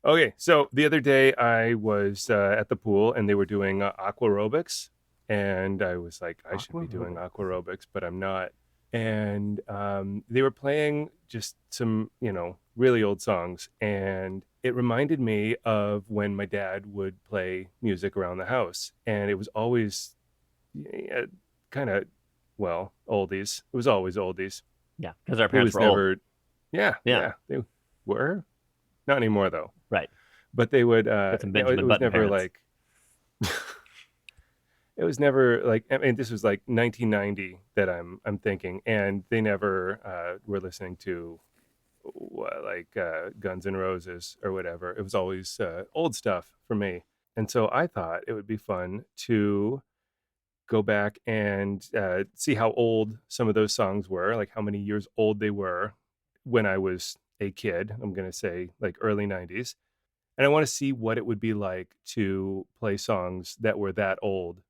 Okay, so the other day I was at the pool and they were doing aqua aerobics, and I was like, I should be doing aqua aerobics, but I'm not. And they were playing just some, really old songs, and it reminded me of when my dad would play music around the house, and it was always kind of, oldies. It was always oldies. Yeah, because our parents were old. Yeah, they were. Not anymore though. Right. But they would Got some Benjamin it was Button never parents. like it was never like, I mean, this was like 1990 that I'm thinking, and they never were listening to Guns N' Roses or whatever. It was always old stuff for me. And so I thought it would be fun to go back and see how old some of those songs were, like how many years old they were when I was a kid. I'm going to say like early 90s. And I want to see what it would be like to play songs that were that old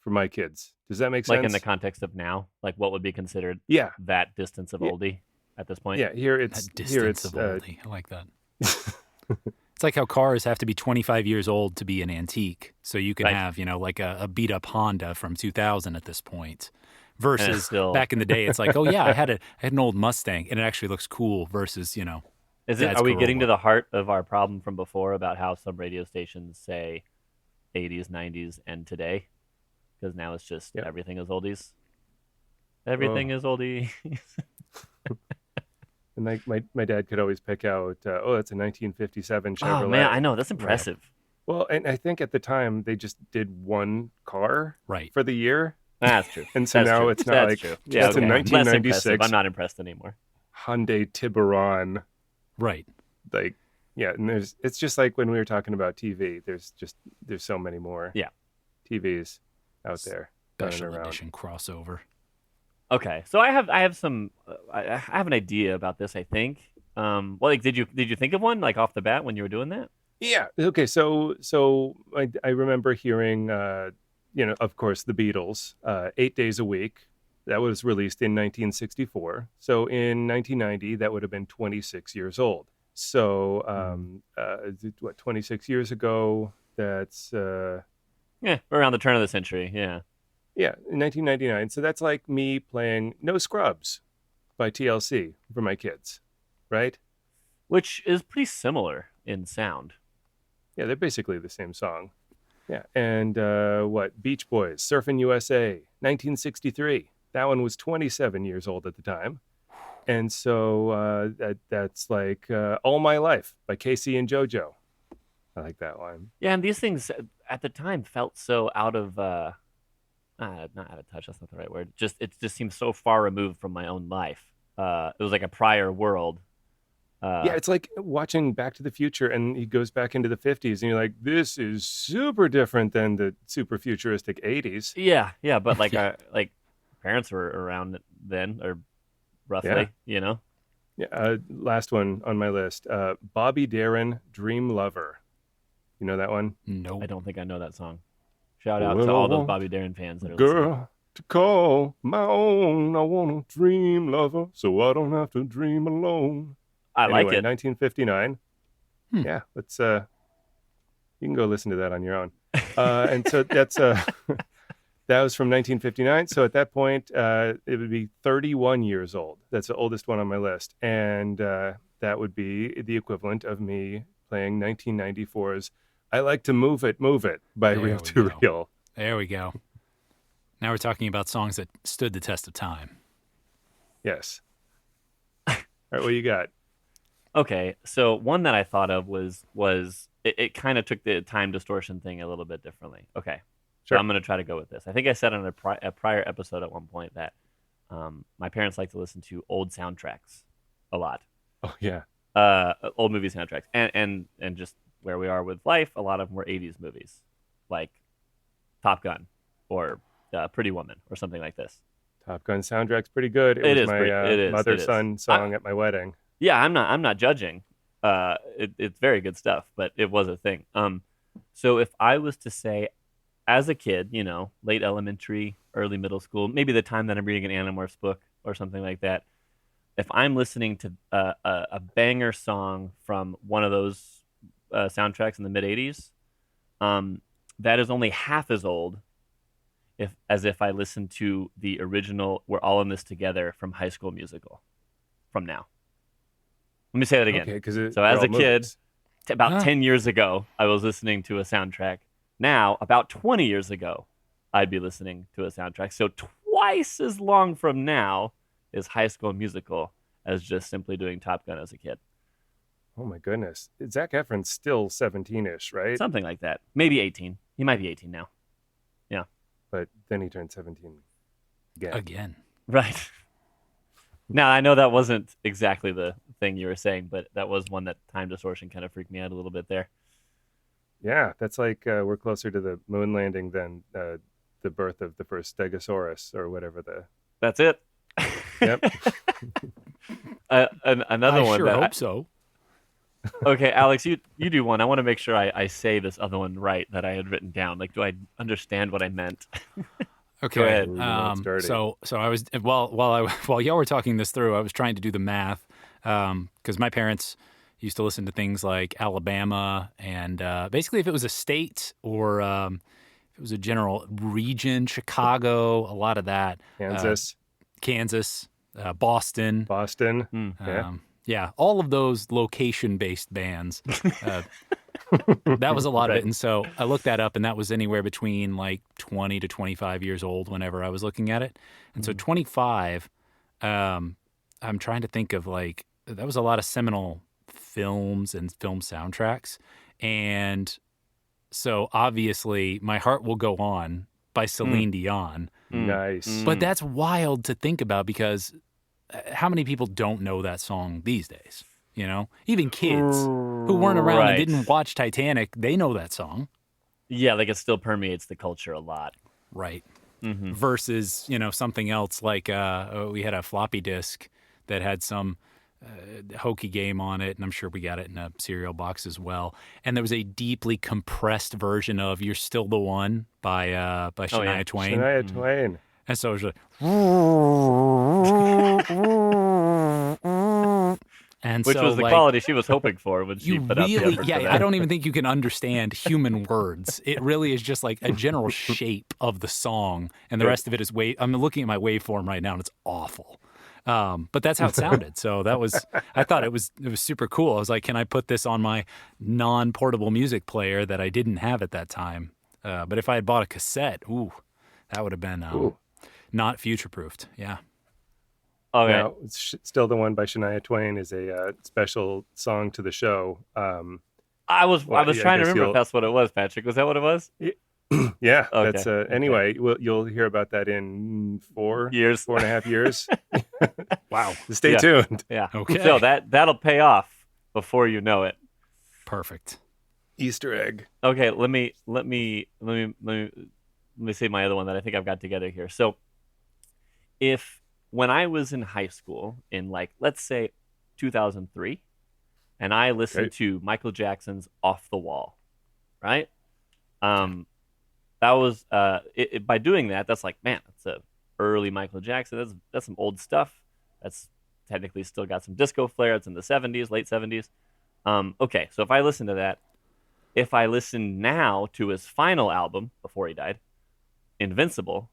for my kids. Does that make sense? Like in the context of now, like what would be considered that distance of oldie at this point? Yeah, here it's that distance of oldie. I like that. It's like how cars have to be 25 years old to be an antique. So you can have, like a beat up Honda from 2000 at this point. Versus back in the day, it's like, oh yeah, I had an old Mustang and it actually looks cool versus, Are we getting to the heart of our problem from before about how some radio stations say 80s, 90s, and today? Because now it's just everything is oldies. Everything is oldies. And my dad could always pick out, that's a 1957 Chevrolet. Oh man, I know, that's impressive. Right. Well, and I think at the time they just did one car for the year. That's true. And so now it's not like true. It's a 1996. I'm not impressed anymore. Hyundai Tiburon. Right. Like, yeah, and it's just like when we were talking about TV. There's so many more TVs out there. Special edition crossover. Okay, so I have some. I have an idea about this. I think. Did you think of one like off the bat when you were doing that? Yeah. Okay. So I remember hearing, of course, the Beatles, 8 Days a Week. That was released in 1964. So in 1990, that would have been 26 years old. So 26 years ago? That's around the turn of the century. Yeah. Yeah, in 1999. So that's like me playing No Scrubs by TLC for my kids, right? Which is pretty similar in sound. Yeah, they're basically the same song. Yeah, and Beach Boys, Surfin' USA, 1963. That one was 27 years old at the time. And so that's like All My Life by Cassie and JoJo. I like that one. Yeah, and these things at the time felt so out of... not out of touch, that's not the right word. It just seems so far removed from my own life. It was like a prior world. Yeah, it's like watching Back to the Future, and he goes back into the 50s, and you're like, this is super different than the super futuristic 80s. Yeah, but like our parents were around then, or roughly, Yeah, last one on my list, Bobby Darin, Dream Lover. You know that one? No. I don't think I know that song. Shout out to all those Bobby Darin fans that are listening. Girl, to call my own, I want a dream lover, so I don't have to dream alone. I like it. 1959. Yeah, let's. You can go listen to that on your own. And so that's that was from 1959. So at that point, it would be 31 years old. That's the oldest one on my list, and that would be the equivalent of me playing 1994's "I Like to Move It, Move It" by Real to Real. There we go. Now we're talking about songs that stood the test of time. Yes. All right, what you got? Okay, so one that I thought of was it kind of took the time distortion thing a little bit differently. Okay, sure. So I'm going to try to go with this. I think I said on a prior episode at one point that my parents like to listen to old soundtracks a lot. Oh yeah. Old movie soundtracks, and just where we are with life, a lot of them were 80s movies, like Top Gun or Pretty Woman or something like this. Top Gun soundtrack's pretty good. It was my mother-son song at my wedding. Yeah, I'm not judging. It's very good stuff, but it was a thing. So if I was to say, as a kid, late elementary, early middle school, maybe the time that I'm reading an Animorphs book or something like that, if I'm listening to a banger song from one of those soundtracks in the mid 80s, that is only half as old as if I listened to the original "We're All in This Together" from High School Musical from now. Let me say that again. Okay, so as a kid, about 10 years ago, I was listening to a soundtrack. Now, about 20 years ago, I'd be listening to a soundtrack. So twice as long from now is High School Musical as just simply doing Top Gun as a kid. Oh my goodness. Zac Efron's still 17-ish, right? Something like that. Maybe 18. He might be 18 now. Yeah. But then he turned 17 again. Right. Now, I know that wasn't exactly the thing you were saying, but that was one that time distortion kind of freaked me out a little bit there. Yeah, that's like we're closer to the moon landing than the birth of the first Stegosaurus or whatever the... That's it. Yep. Another one. I sure hope so. Okay, Alex, you do one. I want to make sure I say this other one right that I had written down. Like, do I understand what I meant? Okay. So I was while y'all were talking this through, I was trying to do the math because my parents used to listen to things like Alabama and basically if it was a state or if it was a general region, Chicago, a lot of that. Kansas, Boston. Yeah, all of those location-based bands. That was a lot of it. And so I looked that up, and that was anywhere between like 20 to 25 years old whenever I was looking at it. And so 25, I'm trying to think of like, that was a lot of seminal films and film soundtracks. And so obviously My Heart Will Go On by Celine Dion. Nice. But that's wild to think about because how many people don't know that song these days? You know, even kids who weren't around and didn't watch Titanic, they know that song. Yeah, like it still permeates the culture a lot. Right. Mm-hmm. Versus, something else like we had a floppy disk that had some hokey game on it, and I'm sure we got it in a cereal box as well. And there was a deeply compressed version of "You're Still the One" by Shania Twain. Shania Twain. And so it was like, which was the quality she was hoping for when she put out the effort. Yeah, I don't even think you can understand human words. It really is just like a general shape of the song, and the rest of it is I'm looking at my waveform right now, and it's awful. But that's how it sounded. So I thought it was super cool. I was like, can I put this on my non-portable music player that I didn't have at that time? But if I had bought a cassette, that would have been not future-proofed. Yeah. Okay. Now, Still the One by Shania Twain is a special song to the show. I was trying to remember if that's what it was, Patrick. Was that what it was? Yeah. Okay. That's anyway. You'll hear about that in 4.5 years. Wow. Stay tuned. Yeah. Okay. So that'll pay off before you know it. Perfect. Easter egg. Okay. Let me say my other one that I think I've got together here. So when I was in high school in let's say 2003, and I listened to Michael Jackson's "Off the Wall," right? That was by doing that. That's like, man, that's a early Michael Jackson. That's some old stuff. That's technically still got some disco flair. It's in the 70s, late 70s. Okay, so if I listen to that, if I listen now to his final album before he died, Invincible,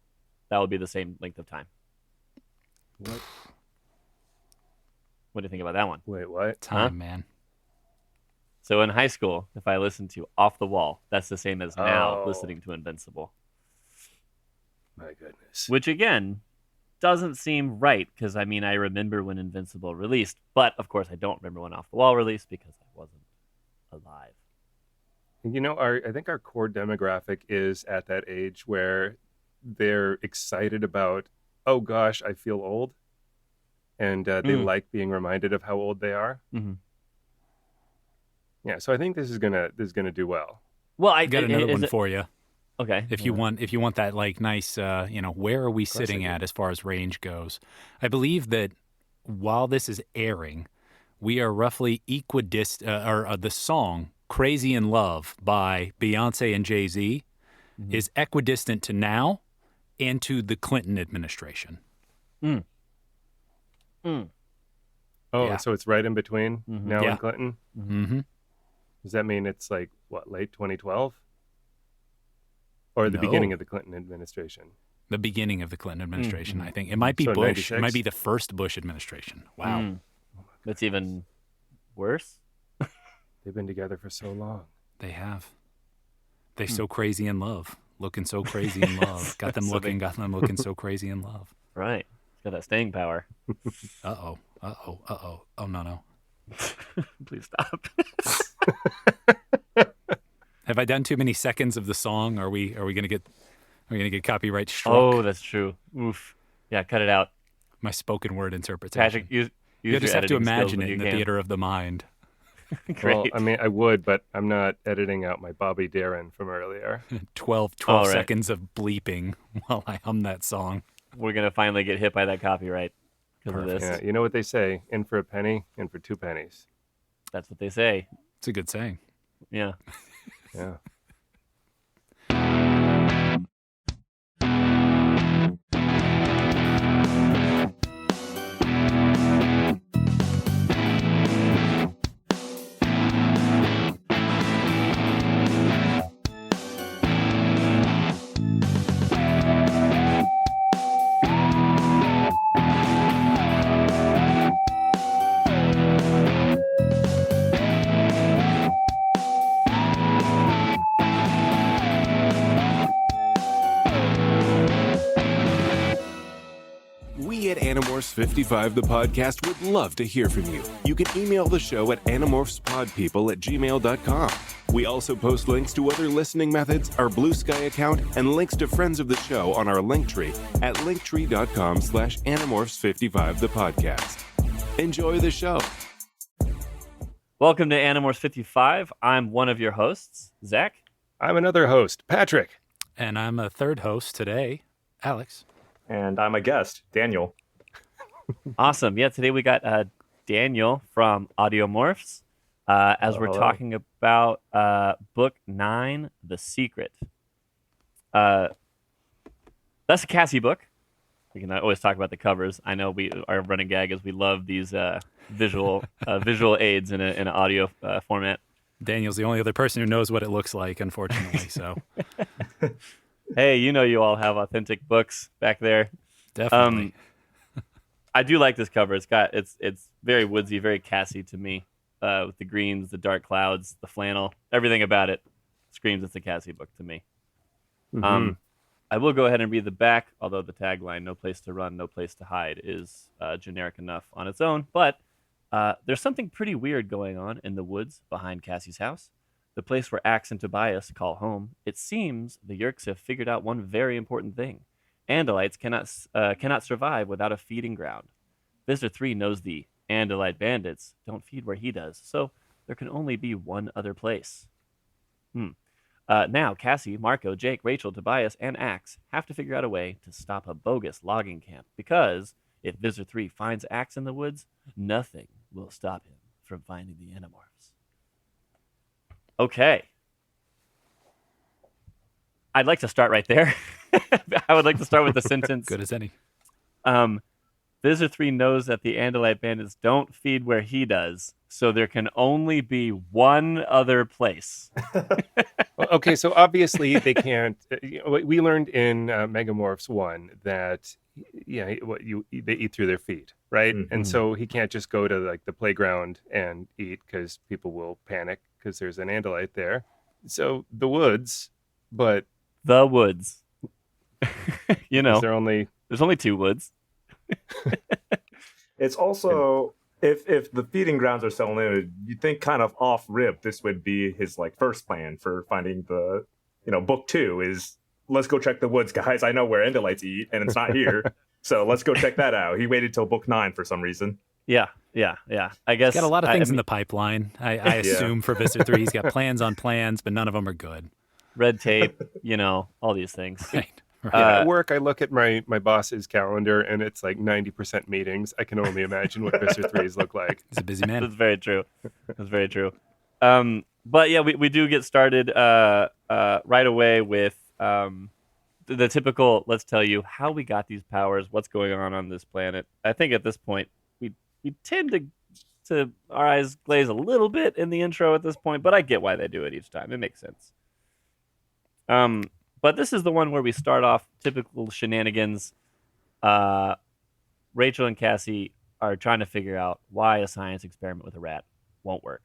that would be the same length of time. What do you think about that one? Wait, what? Time, man. So in high school, if I listened to "Off the Wall," that's the same as now listening to Invincible. My goodness. Which again doesn't seem right because I remember when Invincible released, but of course I don't remember when "Off the Wall" released because I wasn't alive. I think our core demographic is at that age where they're excited about, oh gosh, I feel old, and they like being reminded of how old they are. Mm-hmm. Yeah, so I think this is gonna do well. Well, I got another one for you. Okay. If you want that nice, where are we sitting at as far as range goes? I believe that while this is airing, we are roughly equidistant. The song "Crazy in Love" by Beyonce and Jay-Z is equidistant to now and to the Clinton administration. Oh, yeah. So it's right in between now and Clinton? Mm-hmm. Does that mean it's like, what, late 2012? Or the No. beginning of the Clinton administration? The beginning of the Clinton administration, I think. It might be So Bush. 96? It might be the first Bush administration. Wow. That's even worse. They've been together for so long. They have. They're so crazy in love. Looking so crazy in love. Got them looking so crazy in love. Right. It's got that staying power. Uh-oh. Oh, no. Please stop. Have I done too many seconds of the song? Are we gonna get copyright struck? Oh, that's true. Oof. Yeah, cut it out. My spoken word interpretation. Patrick, use you just your have to editing skills imagine when it in you the can. theater of the mind. Great. Well, I mean, I would, but I'm not editing out my Bobby Darin from earlier. 12 All right. seconds of bleeping while I hum that song. We're going to finally get hit by that copyright because of this. Yeah, you know what they say? In for a penny, in for 2 pennies. That's what they say. It's a good saying. Yeah. Yeah. We at Animorphs 55, the podcast, would love to hear from you. You can email the show at animorphspodpeople@gmail.com. We also post links to other listening methods, our Blue Sky account, and links to friends of the show on our Linktree at linktree.com/Animorphs55, the podcast. Enjoy the show. Welcome to Animorphs 55. I'm one of your hosts, Zach. I'm another host, Patrick. And I'm a third host today, Alex. And I'm a guest, Daniel. Awesome. Yeah, today we got Daniel from Audiomorphs as we're hello. talking about Book 9, The Secret. That's a Cassie book. We can always talk about the covers. I know our running gag is we love these visual aids in an audio format. Daniel's the only other person who knows what it looks like, unfortunately. So Hey, you all have authentic books back there. definitely. I do like this cover. It's very woodsy, very Cassie to me, with the greens, the dark clouds, the flannel, everything about it screams it's a Cassie book to me. I will go ahead and read the back, although the tagline, "No place to run, no place to hide," is generic enough on its own. But there's something pretty weird going on in the woods behind Cassie's house, the place where Axe and Tobias call home. It seems the Yeerks have figured out one very important thing. Andalites cannot survive without a feeding ground. Visitor 3 knows the Andalite bandits don't feed where he does, so there can only be one other place. Now, Cassie, Marco, Jake, Rachel, Tobias, and Axe have to figure out a way to stop a bogus logging camp, because if Visitor 3 finds Axe in the woods, nothing will stop him from finding the Animorphs. Okay. I'd like to start right there. I would like to start with the sentence. Good as any. Visitor 3 knows that the Andalite bandits don't feed where he does, so there can only be one other place. Well, okay, so obviously they can't. We learned in Megamorphs 1 that they eat through their feet, right? Mm-hmm. And so he can't just go to like the playground and eat because people will panic because there's an Andalite there. So the woods, but The woods. is there only There's only 2 woods. It's also, if the feeding grounds are so limited, you'd think kind of off rip this would be his like first plan for finding the, book 2 is, let's go check the woods, guys. I know where Andalites eat, and it's not here. So let's go check that out. He waited till book 9 for some reason. Yeah. I guess Got a lot of things in the pipeline. I assume for Visitor 3, he's got plans on plans, but none of them are good. red tape, all these things. Right. at work. I look at my boss's calendar and it's like 90% meetings. I can only imagine what Visitor 3s look like. He's a busy man. That's very true. That's very true. But yeah, we do get started right away with the typical, let's tell you how we got these powers, what's going on this planet. I think at this point, we tend to our eyes glaze a little bit in the intro at this point, but I get why they do it each time. It makes sense. But this is the one where we start off typical shenanigans. Rachel and Cassie are trying to figure out why a science experiment with a rat won't work.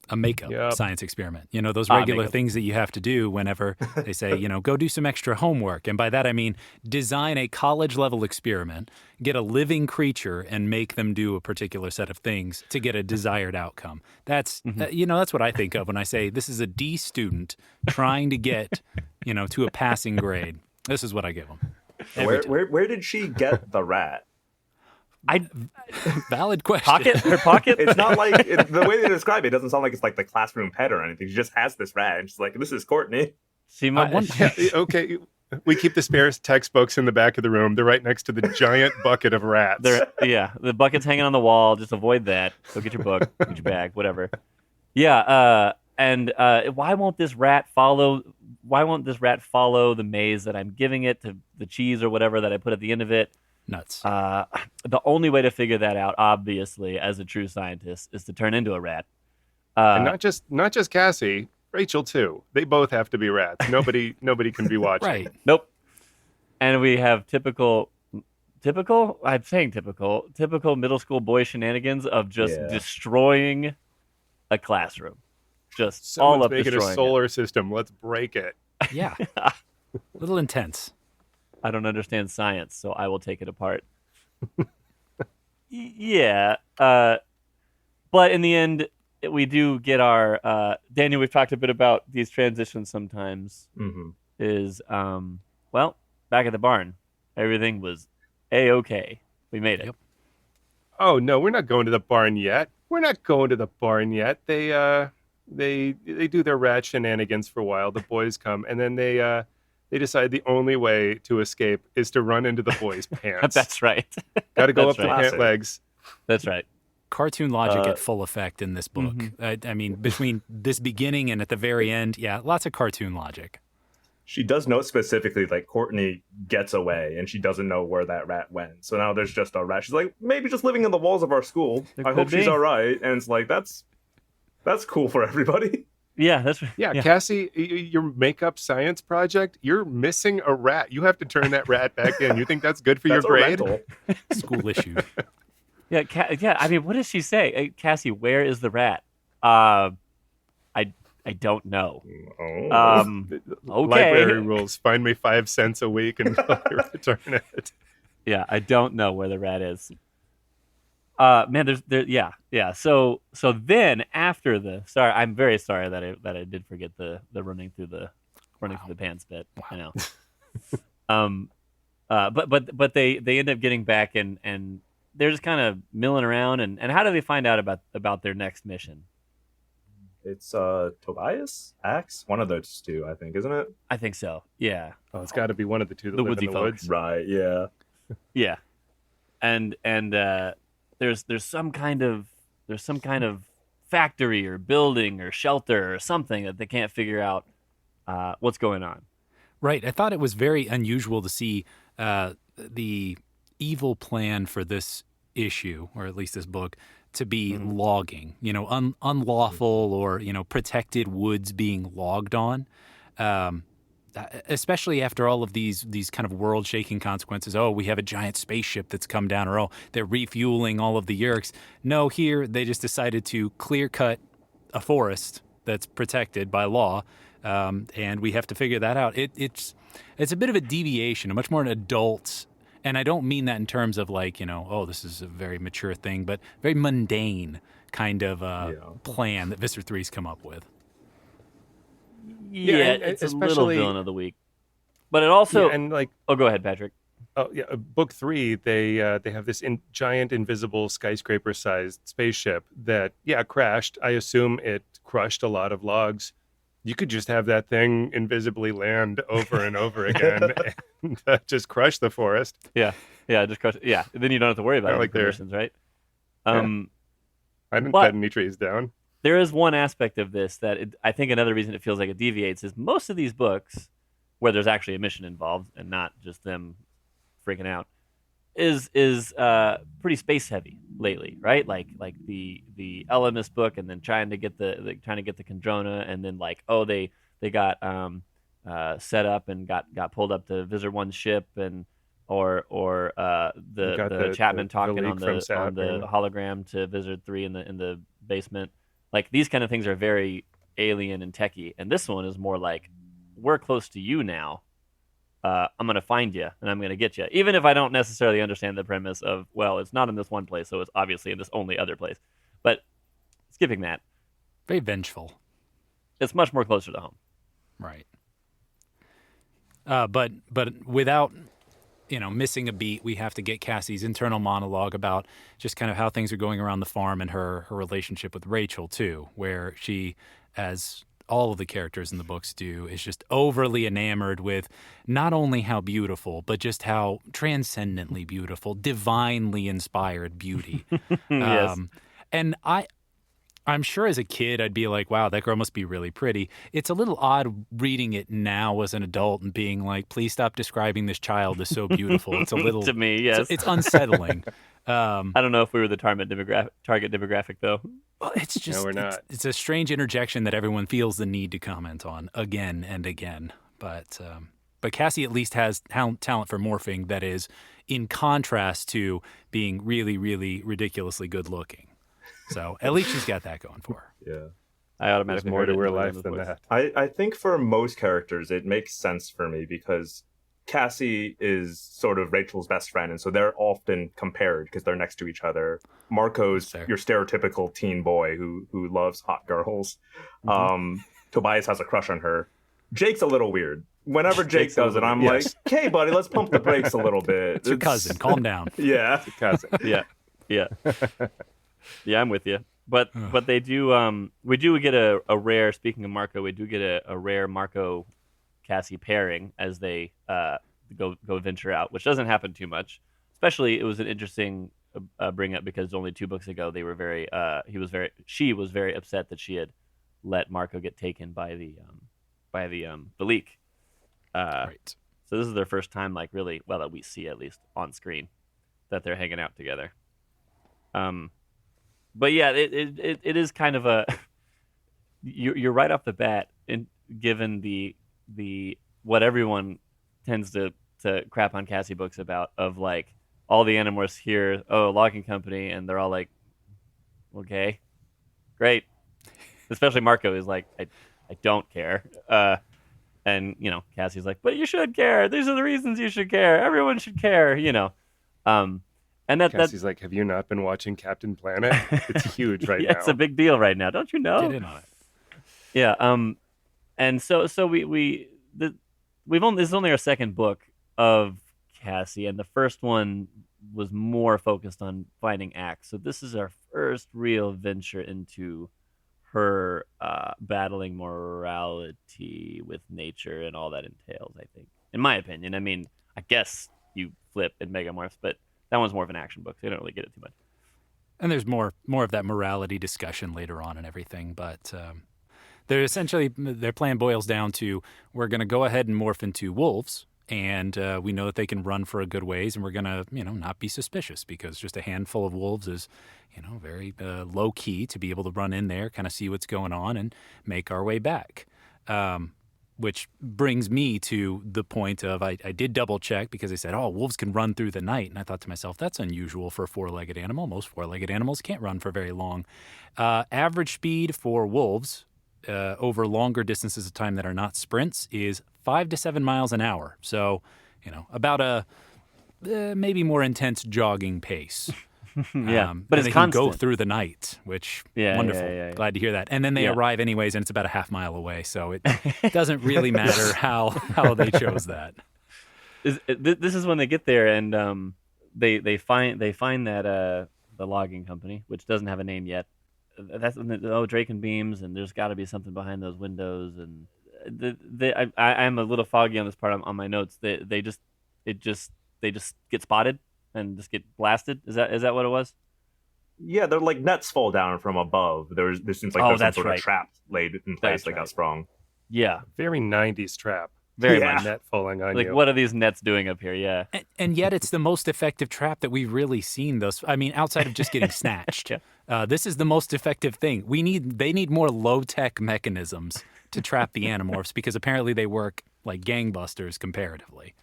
A makeup science experiment. Those regular things that you have to do whenever they say, go do some extra homework. And by that, I mean design a college-level experiment, get a living creature, and make them do a particular set of things to get a desired outcome. That's, that's what I think of when I say this is a D student trying to get, to a passing grade. This is what I give them. Where did she get the rat? Valid question. Her pocket? It's not like the way they describe it doesn't sound like it's like the classroom pet or anything. She just has this rat, and she's like, "This is Courtney." She might. Okay, we keep the spare textbooks in the back of the room. They're right next to the giant bucket of rats. The bucket's hanging on the wall. Just avoid that. Go get your book, get your bag, whatever. Yeah. And why won't this rat follow? Why won't this rat follow the maze that I'm giving it to the cheese or whatever that I put at the end of it? Nuts. The only way to figure that out, obviously, as a true scientist, is to turn into a rat. And not just Cassie, Rachel too. They both have to be rats. Nobody can be watching. Right. Nope. And we have typical middle school boy shenanigans of just destroying a classroom. Just Someone's all up making destroying a solar system. Let's break it. Yeah. A little intense. I don't understand science, so I will take it apart. Yeah. But in the end, we do get our... Daniel, we've talked a bit about these transitions sometimes. Mm-hmm. Is, back at the barn, everything was A-okay. We made it. Yep. Oh, no, we're not going to the barn yet. They do their rat shenanigans for a while. The boys come, and then they decide the only way to escape is to run into the boys' pants. That's right. Got to go That's up the right. pant legs. That's right. Cartoon logic at full effect in this book. I mean, between this beginning and at the very end, lots of cartoon logic. She does note specifically, like, Courtney gets away, and she doesn't know where that rat went. So now there's just a rat. She's like, maybe just living in the walls of our school. I hope she's all right. And it's like, that's cool for everybody. Yeah, that's right. Yeah, Cassie, your makeup science project, you're missing a rat. You have to turn that rat back in. You think that's good for your grade? School issue. Yeah. I mean, what does she say? Cassie, where is the rat? I don't know. Okay. Library rules. Find me 5 cents a week and I'll return it. Yeah, I don't know where the rat is. Man, So then after I'm very sorry that I did forget the running through the pants bit. Wow. I know. But they end up getting back and they're just kind of milling around and how do they find out about their next mission? It's Tobias, Axe, one of those two, I think, isn't it? I think so. Yeah. Oh, it's got to be one of the two that The live woodsy in the folk. woods. Right. Yeah. Yeah. And there's some kind of factory or building or shelter or something that they can't figure out what's going on. Right. I thought it was very unusual to see the evil plan for this issue, or at least this book, to be logging, unlawful or, protected woods being logged on. Especially after all of these kind of world-shaking consequences. Oh, we have a giant spaceship that's come down, or they're refueling all of the Yeerks. No, here they just decided to clear-cut a forest that's protected by law, and we have to figure that out. It's a bit of a deviation, a much more an adult, and I don't mean that in terms of like, this is a very mature thing, but very mundane kind of plan that Visser 3's come up with. Yeah, it's especially a little villain of the week, but it also go ahead, Patrick. Oh yeah, book 3 they have this giant invisible skyscraper-sized spaceship that crashed. I assume it crushed a lot of logs. You could just have that thing invisibly land over and over again and just crush the forest. Yeah, just crush it. Yeah, then you don't have to worry about conditions, right? I didn't cut any trees down. There is one aspect of this that I think another reason it feels like it deviates is most of these books, where there's actually a mission involved and not just them freaking out, is pretty space heavy lately, right? Like the Elemis book, and then trying to get the Kandrona, and then like they got set up and got pulled up to Visor One's ship, and or the Chapman talking on the hologram to Visor 3 in the basement. Like these kind of things are very alien and techie, and this one is more like, we're close to you now. I'm going to find you, and I'm going to get you. Even if I don't necessarily understand the premise of, well, it's not in this one place, so it's obviously in this only other place. But skipping that. Very vengeful. It's much more closer to home. Right. But without, missing a beat, we have to get Cassie's internal monologue about just kind of how things are going around the farm and her relationship with Rachel, too, where she, as all of the characters in the books do, is just overly enamored with not only how beautiful, but just how transcendently beautiful, divinely inspired beauty. Yes. And I'm sure as a kid, I'd be like, wow, that girl must be really pretty. It's a little odd reading it now as an adult and being like, please stop describing this child as so beautiful. It's a little... To me, yes. It's unsettling. I don't know if we were the target demographic, though. Well, it's just... No, we're not. It's a strange interjection that everyone feels the need to comment on again and again. But Cassie at least has talent for morphing that is in contrast to being really, really ridiculously good looking. So at least she's got that going for her. Yeah. I automatically There's more to heard it her in the life than voice. that. I think for most characters, it makes sense for me because Cassie is sort of Rachel's best friend, and so they're often compared because they're next to each other. Marco's your stereotypical teen boy who loves hot girls. Mm-hmm. Tobias has a crush on her. Jake's a little weird. Whenever Jake does it, I'm like, "Okay, buddy, let's pump the brakes a little bit." It's your cousin. Calm down. Yeah, It's a cousin. Yeah. Yeah, I'm with you. But they do. We do get a rare. Speaking of Marco, we do get a rare Marco Cassie pairing as they go venture out, which doesn't happen too much. Especially, it was an interesting bring up because only 2 books ago they were very. She was very upset that she had let Marco get taken by the leak. Right. So this is their first time, like really, well, that we see at least on screen, that they're hanging out together. But yeah, it is kind of a. You're right off the bat, given the what everyone tends to crap on Cassie books about, of like all the Animorphs hear, oh, a logging company, and they're all like, okay, great. Especially Marco is like, I don't care. And Cassie's like, but you should care. These are the reasons you should care. Everyone should care. And Cassie's like, have you not been watching Captain Planet? It's huge right now. It's a big deal right now. Don't you know? Get in on it. Yeah. And so we've only, this is only our second book of Cassie, and the first one was more focused on finding Axe. So this is our first real venture into her battling morality with nature and all that entails, I think. In my opinion. I mean, I guess you flip in Megamorphs, but that one's more of an action book, so you don't really get it too much. And there's more of that morality discussion later on and everything, but their plan boils down to, we're going to go ahead and morph into wolves, and we know that they can run for a good ways, and we're going to not be suspicious, because just a handful of wolves is very low key to be able to run in there, kind of see what's going on, and make our way back. Which brings me to the point of, I did double check because they said, oh, wolves can run through the night. And I thought to myself, that's unusual for a 4-legged animal. Most 4-legged animals can't run for very long. Average speed for wolves over longer distances of time that are not sprints is 5 to 7 miles an hour. So, about a maybe more intense jogging pace. Yeah, but it's constant. Go through the night, which wonderful. Yeah. Glad to hear that. And then they arrive anyways, and it's about a half mile away, so it doesn't really matter how they chose that. This is when they get there, and they find that the logging company, which doesn't have a name yet. That's Drake and beams, and there's got to be something behind those windows. And I'm a little foggy on this part on my notes. They just get spotted and just get blasted. Is that what it was? Yeah, they're like nets fall down from above. There seems like there's some sort of trap laid in place that got sprung. Yeah. Very 90s trap. Very Yeah. much. Net falling on Like, you. what are these nets doing up here? Yeah. And yet it's the most effective trap that we've really seen outside of just getting snatched. Yeah. This is the most effective thing. They need more low-tech mechanisms to trap the Animorphs because apparently they work like gangbusters comparatively.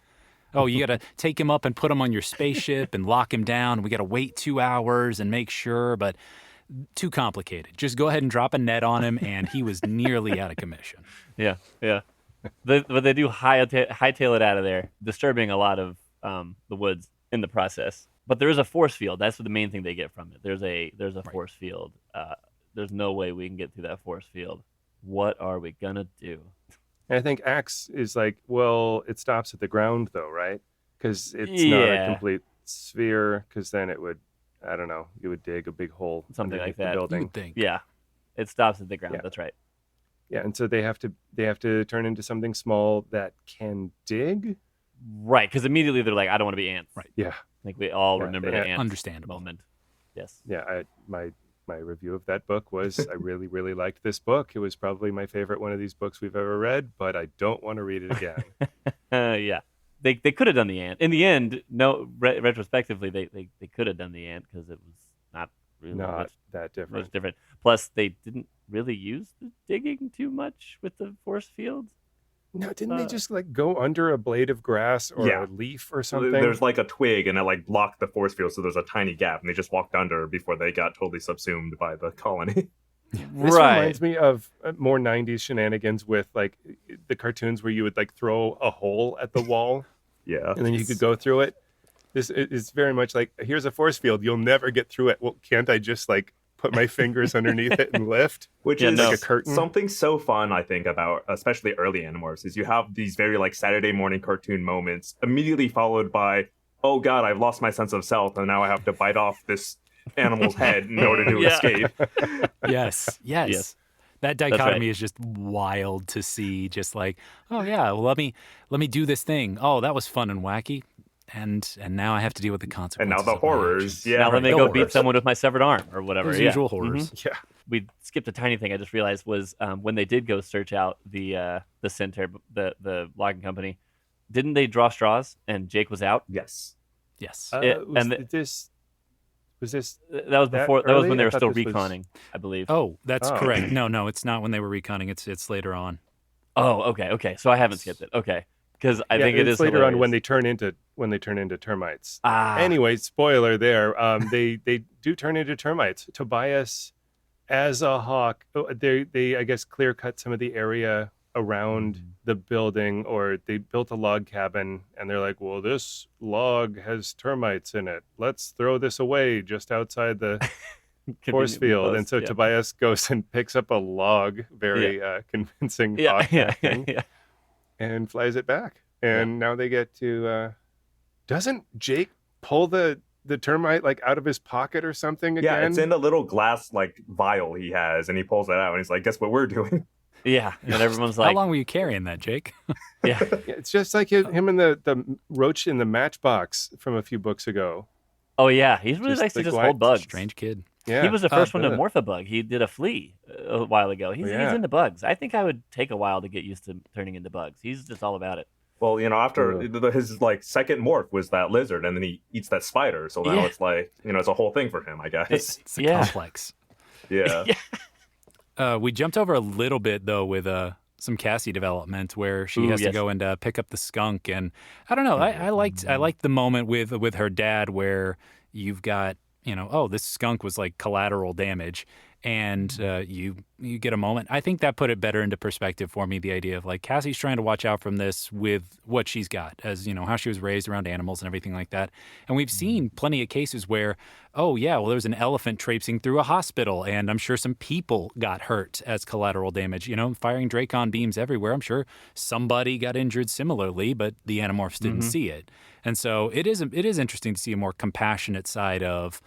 Oh, you got to take him up and put him on your spaceship and lock him down. We got to wait 2 hours and make sure, but too complicated. Just go ahead and drop a net on him, and he was nearly out of commission. Yeah. But they do hightail it out of there, disturbing a lot of the woods in the process. But there is a force field. That's the main thing they get from it. There's a force field. There's no way we can get through that force field. What are we gonna do? And I think Axe is like, well, it stops at the ground though, right? Because it's not a complete sphere. Because then it would, I don't know, you would dig a big hole Something like underneath the that. You building. would think. Yeah, it stops at the ground. Yeah. That's right. Yeah, and so they have to turn into something small that can dig. Right, because immediately they're like, I don't want to be ants. Right. Yeah, I think we all Yeah, remember they- the ants Understandable. moment. Yes. yeah. My review of that book was I really, really liked this book. It was probably my favorite one of these books we've ever read, but I don't want to read it again. Yeah. They could have done the ant. In the end, no. Retrospectively, they could have done the ant because it was not really Not that different. much different. Plus, they didn't really use the digging too much with the force fields. No, didn't they just like go under a blade of grass or Yeah. a leaf or So something? there's like a twig and it like blocked the force field, so there's a tiny gap, and they just walked under before they got totally subsumed by the colony. This reminds me of more 90s shenanigans with like the cartoons where you would like throw a hole at the wall Yeah. and then you could go through it. This is very much like, here's a force field. You'll never get through it. Well, can't I just like put my fingers underneath it and lift? Which Yeah, is no. Like a curtain. something so fun, I think, about especially early Animorphs, is you have these very like Saturday morning cartoon moments immediately followed by, oh god, I've lost my sense of self and now I have to bite off this animal's head in order to Yeah. escape. Yes. Yes. That right. dichotomy is just wild to see. Just like, oh yeah, well, let me do this thing. Oh, that was fun and wacky, and now I have to deal with the And consequences. now the of my horrors. actions. Yeah. Now let me the go beat horrors. someone with my severed arm or whatever. Those Yeah. usual Mhm. horrors. Yeah. We skipped a tiny thing I just realized was when they did go search out the center, the logging company, didn't they draw straws and Jake was out? Yes. Yes. Was this That was That before. That was early? when they I were thought still this was- reconning, I believe. Oh, that's Oh. correct. No, it's not when they were reconning. It's later on. Oh, okay. So I haven't skipped it. Okay, because I think it it's is later on when hilarious. they turn into termites. Ah, Anyway, spoiler there. They do turn into termites. Tobias, as a hawk, they I guess clear cut some of the area around the building, or they built a log cabin, and they're like, well, this log has termites in it. Let's throw this away just outside the force conveniently field. close, And so yeah. Tobias goes and picks up a log, very convincing hawk acting, yeah. and flies it back. And now they get to. Doesn't Jake pull the termite like out of his pocket or something again? Yeah, it's in a little glass like vial he has, and he pulls it out and he's like, guess what we're doing? Yeah, and everyone's How like, long were you carrying that, Jake? yeah, Yeah, it's just like him and the roach in the matchbox from a few books ago. oh yeah, he really Just likes to like just why- hold bugs. Strange kid. Yeah, He was the first one to good. morph a bug. He did a flea a while ago. He's Yeah. into bugs. I think I would take a while to get used to turning into bugs. He's just all about it. Well, after his like second morph was that lizard, and then he eats that spider. So now Yeah. it's like, it's a whole thing for him, I guess. It's a Yeah. complex. Yeah. We jumped over a little bit though with some Cassie development where she Ooh, has to yes. go and pick up the skunk, and I don't know. I liked the moment with her dad where you've got this skunk was like collateral damage, and you get a moment. I think that put it better into perspective for me. The idea of like Cassie's trying to watch out from this with what she's got, as how she was raised around animals and everything like that. And we've seen plenty of cases where, oh yeah, well there's an elephant traipsing through a hospital, and I'm sure some people got hurt as collateral damage. Firing Dracon beams everywhere. I'm sure somebody got injured similarly, but the Animorphs didn't see it. And so it is interesting to see a more compassionate side of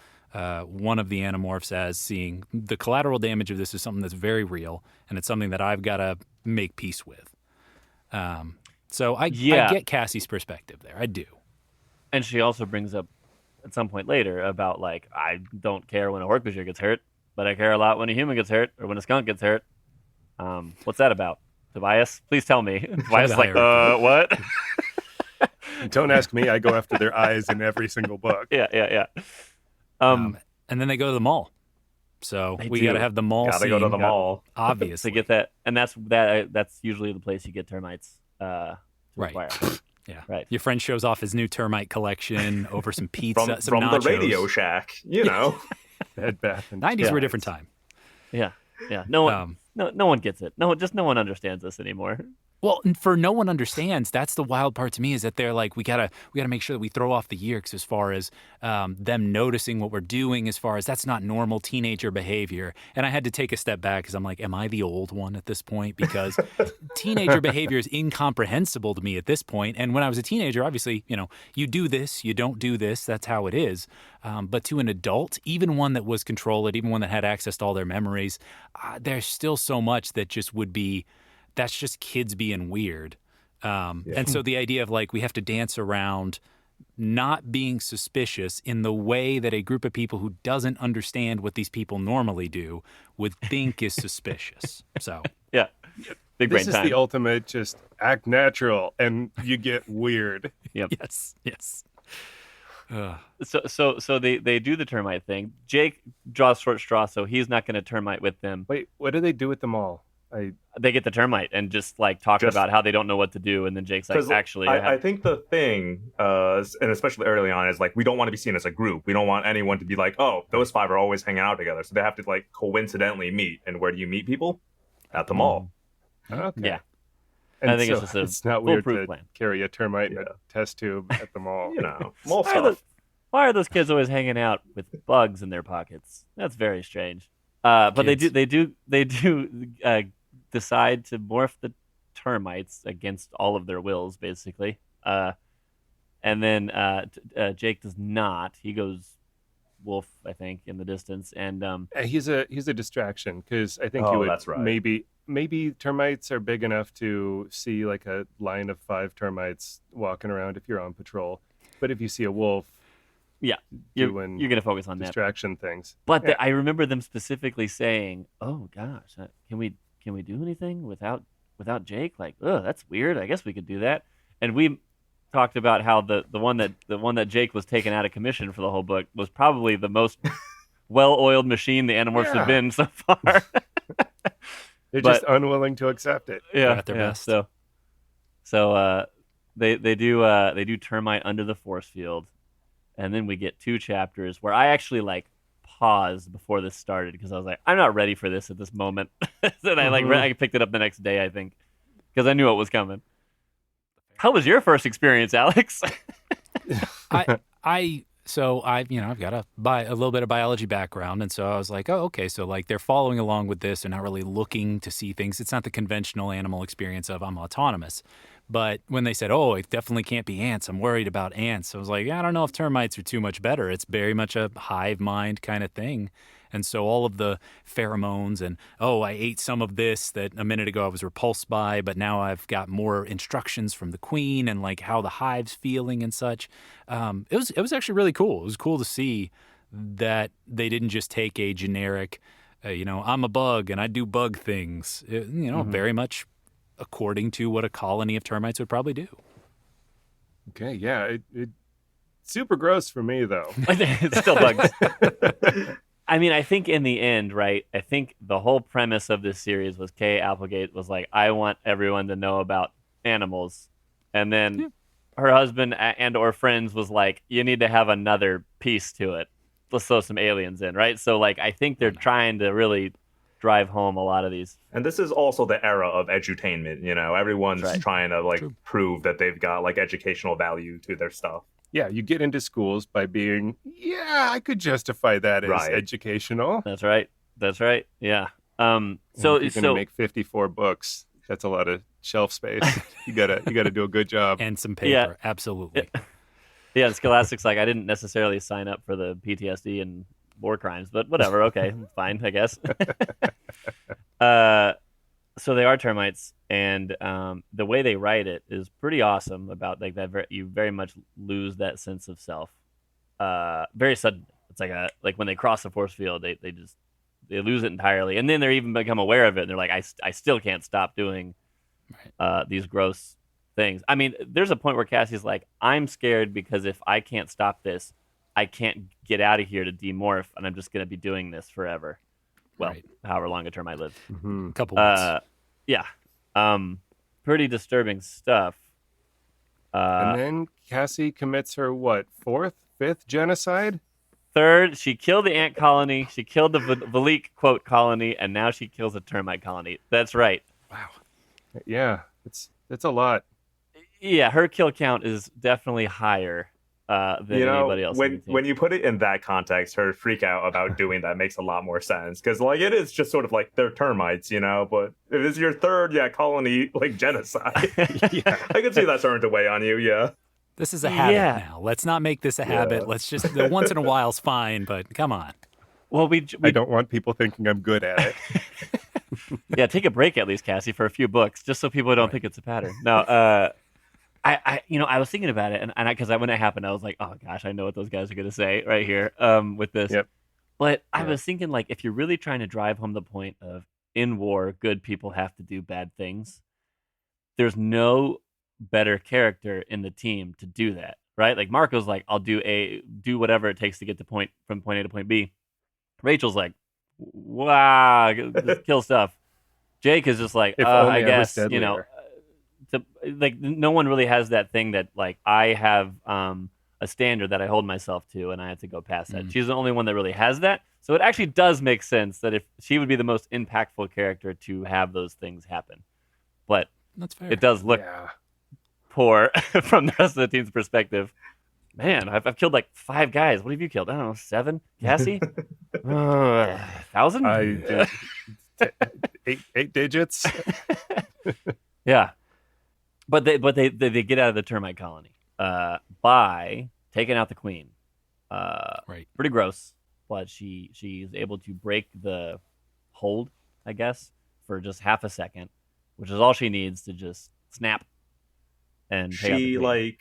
one of the Animorphs as seeing the collateral damage of this is something that's very real, and it's something that I've got to make peace with. So I get Cassie's perspective there. I do. And she also brings up at some point later about like, I don't care when a Hork-Bajir gets hurt, but I care a lot when a human gets hurt or when a skunk gets hurt. What's that about? Tobias, please tell me. Tobias is like, hierarchy. what? Don't ask me. I go after their eyes in every single book. Yeah. And then they go to the mall. So we got to have the mall Gotta scene. go to the mall. Obviously. To get that, and that's usually the place you get termites. To Right. acquire. Yeah. Right. Your friend shows off his new termite collection over some pizza, some from nachos. the Radio Shack, you know. Bed Bath and 90s were a different time. Yeah. No one, no one gets it. No one understands this anymore. Well, and for no one understands, that's the wild part to me is that they're like, we gotta make sure that we throw off the Yeerks as far as them noticing what we're doing, as far as that's not normal teenager behavior. And I had to take a step back because I'm like, am I the old one at this point? Because teenager behavior is incomprehensible to me at this point. And when I was a teenager, obviously, you do this, you don't do this. That's how it is. But to an adult, even one that was controlled, even one that had access to all their memories, there's still so much that just would be. That's just kids being weird. And so the idea of like we have to dance around not being suspicious in the way that a group of people who doesn't understand what these people normally do would think is suspicious. So Yeah. Big brain This is time. the ultimate just act natural and you get weird. Yep. yes. So they do the termite thing. Jake draws short straw, so he's not going to termite with them. Wait, what do they do with them all? They get the termite and just like talk about how they don't know what to do, and then Jake's like, actually, I think the thing, and especially early on, is like we don't want to be seen as a group. We don't want anyone to be like, oh, those five are always hanging out together. So they have to like coincidentally meet. And where do you meet people? At the mall. Okay. Yeah. And I think it's so just a it's not weird foolproof to plan. carry a termite in a test tube at the mall. Mall Why are, stuff. why are those kids always hanging out with bugs in their pockets? That's very strange. But Kids. they do decide to morph the termites against all of their wills, basically. And then Jake does not. He goes wolf, I think, in the distance, and He's a distraction because I think Oh, you would that's right. maybe termites are big enough to see like a line of 5 termites walking around if you're on patrol. But if you see a wolf, you're doing going to focus on that. distraction things. But I remember them specifically saying, "Oh gosh, can we do anything without Jake? Like, oh, that's weird. I guess we could do that." And we talked about how the one that Jake was taken out of commission for the whole book was probably the most well-oiled machine the Animorphs have been so far. They're just unwilling to accept it. They're at their best. So they do termite under the force field, and then we get 2 chapters where I actually like paused before this started because I was like, I'm not ready for this at this moment. Then I picked it up the next day, I think, because I knew it was coming. How was your first experience, Alex? I've got a little bit of biology background, and so I was like, oh, okay, so like they're following along with this. They're not really looking to see things. It's not the conventional animal experience of I'm autonomous. But when they said, oh, it definitely can't be ants, I'm worried about ants. I was like, I don't know if termites are too much better. It's very much a hive mind kind of thing. And so all of the pheromones and, oh, I ate some of this that a minute ago I was repulsed by, but now I've got more instructions from the queen and like how the hive's feeling and such. It was actually really cool. It was cool to see that they didn't just take a generic, I'm a bug and I do bug things, very much according to what a colony of termites would probably do. Okay, yeah, it super gross for me though. It's still bugs. I mean, I think in the end, right, I think the whole premise of this series was Kay Applegate was like, I want everyone to know about animals. And then her husband and or friends was like, you need to have another piece to it. Let's throw some aliens in, right? So, like, I think they're trying to really drive home a lot of these. And this is also the era of edutainment, everyone's trying to like prove that they've got like educational value to their stuff. Yeah, you get into schools by being, I could justify that as educational. That's right. Yeah. If you're gonna make 54 books, that's a lot of shelf space. you gotta do a good job. And some paper, absolutely. Yeah, Scholastic's like, I didn't necessarily sign up for the PTSD and war crimes, but whatever. Okay, fine, I guess. So they are termites, and the way they write it is pretty awesome. About like that, you very much lose that sense of self. Very sudden. It's like when they cross the force field, they lose it entirely, and then they even become aware of it. And they're like, I still can't stop doing these gross things. I mean, there's a point where Cassie's like, I'm scared because if I can't stop this, I can't get out of here to demorph, and I'm just going to be doing this forever. Well, however long a term I live. A couple months. Yeah. Pretty disturbing stuff. And then Cassie commits her, fifth genocide? Third, she killed the ant colony, she killed the Valik, quote, colony, and now she kills a termite colony. That's right. Wow. Yeah, it's a lot. Yeah, her kill count is definitely higher than anybody else. When you put it in that context, her freak out about doing that makes a lot more sense. Because, like, it is just sort of like they're termites, but if it's your third, colony, like, genocide, I could see that starting to weigh on you, yeah. This is a habit now. Let's not make this a habit. Let's just, the once in a while's fine, but come on. Well, I don't want people thinking I'm good at it. Yeah, take a break at least, Cassie, for a few books, just so people don't think it's a pattern. No, I was thinking about it, and because when it happened, I was like, oh gosh, I know what those guys are going to say right here with this. Yep. But I was thinking, like, if you're really trying to drive home the point of in war, good people have to do bad things, there's no better character in the team to do that, right? Like Marco's like, I'll do whatever it takes to get from point A to point B. Rachel's like, wow, just kill stuff. Jake is just like, I guess, like no one really has that thing that like I have a standard that I hold myself to, and I have to go past that. She's the only one that really has that. So it actually does make sense that if she would be the most impactful character to have those things happen. But that's fair. It does look poor from the rest of the team's perspective. Man, I've killed like 5 guys. What have you killed? I don't know, 7? Cassie? 1,000? Eight digits. Yeah. But they get out of the termite colony by taking out the queen. Right. Pretty gross, but she's able to break the hold, I guess, for just half a second, which is all she needs to just snap. And she like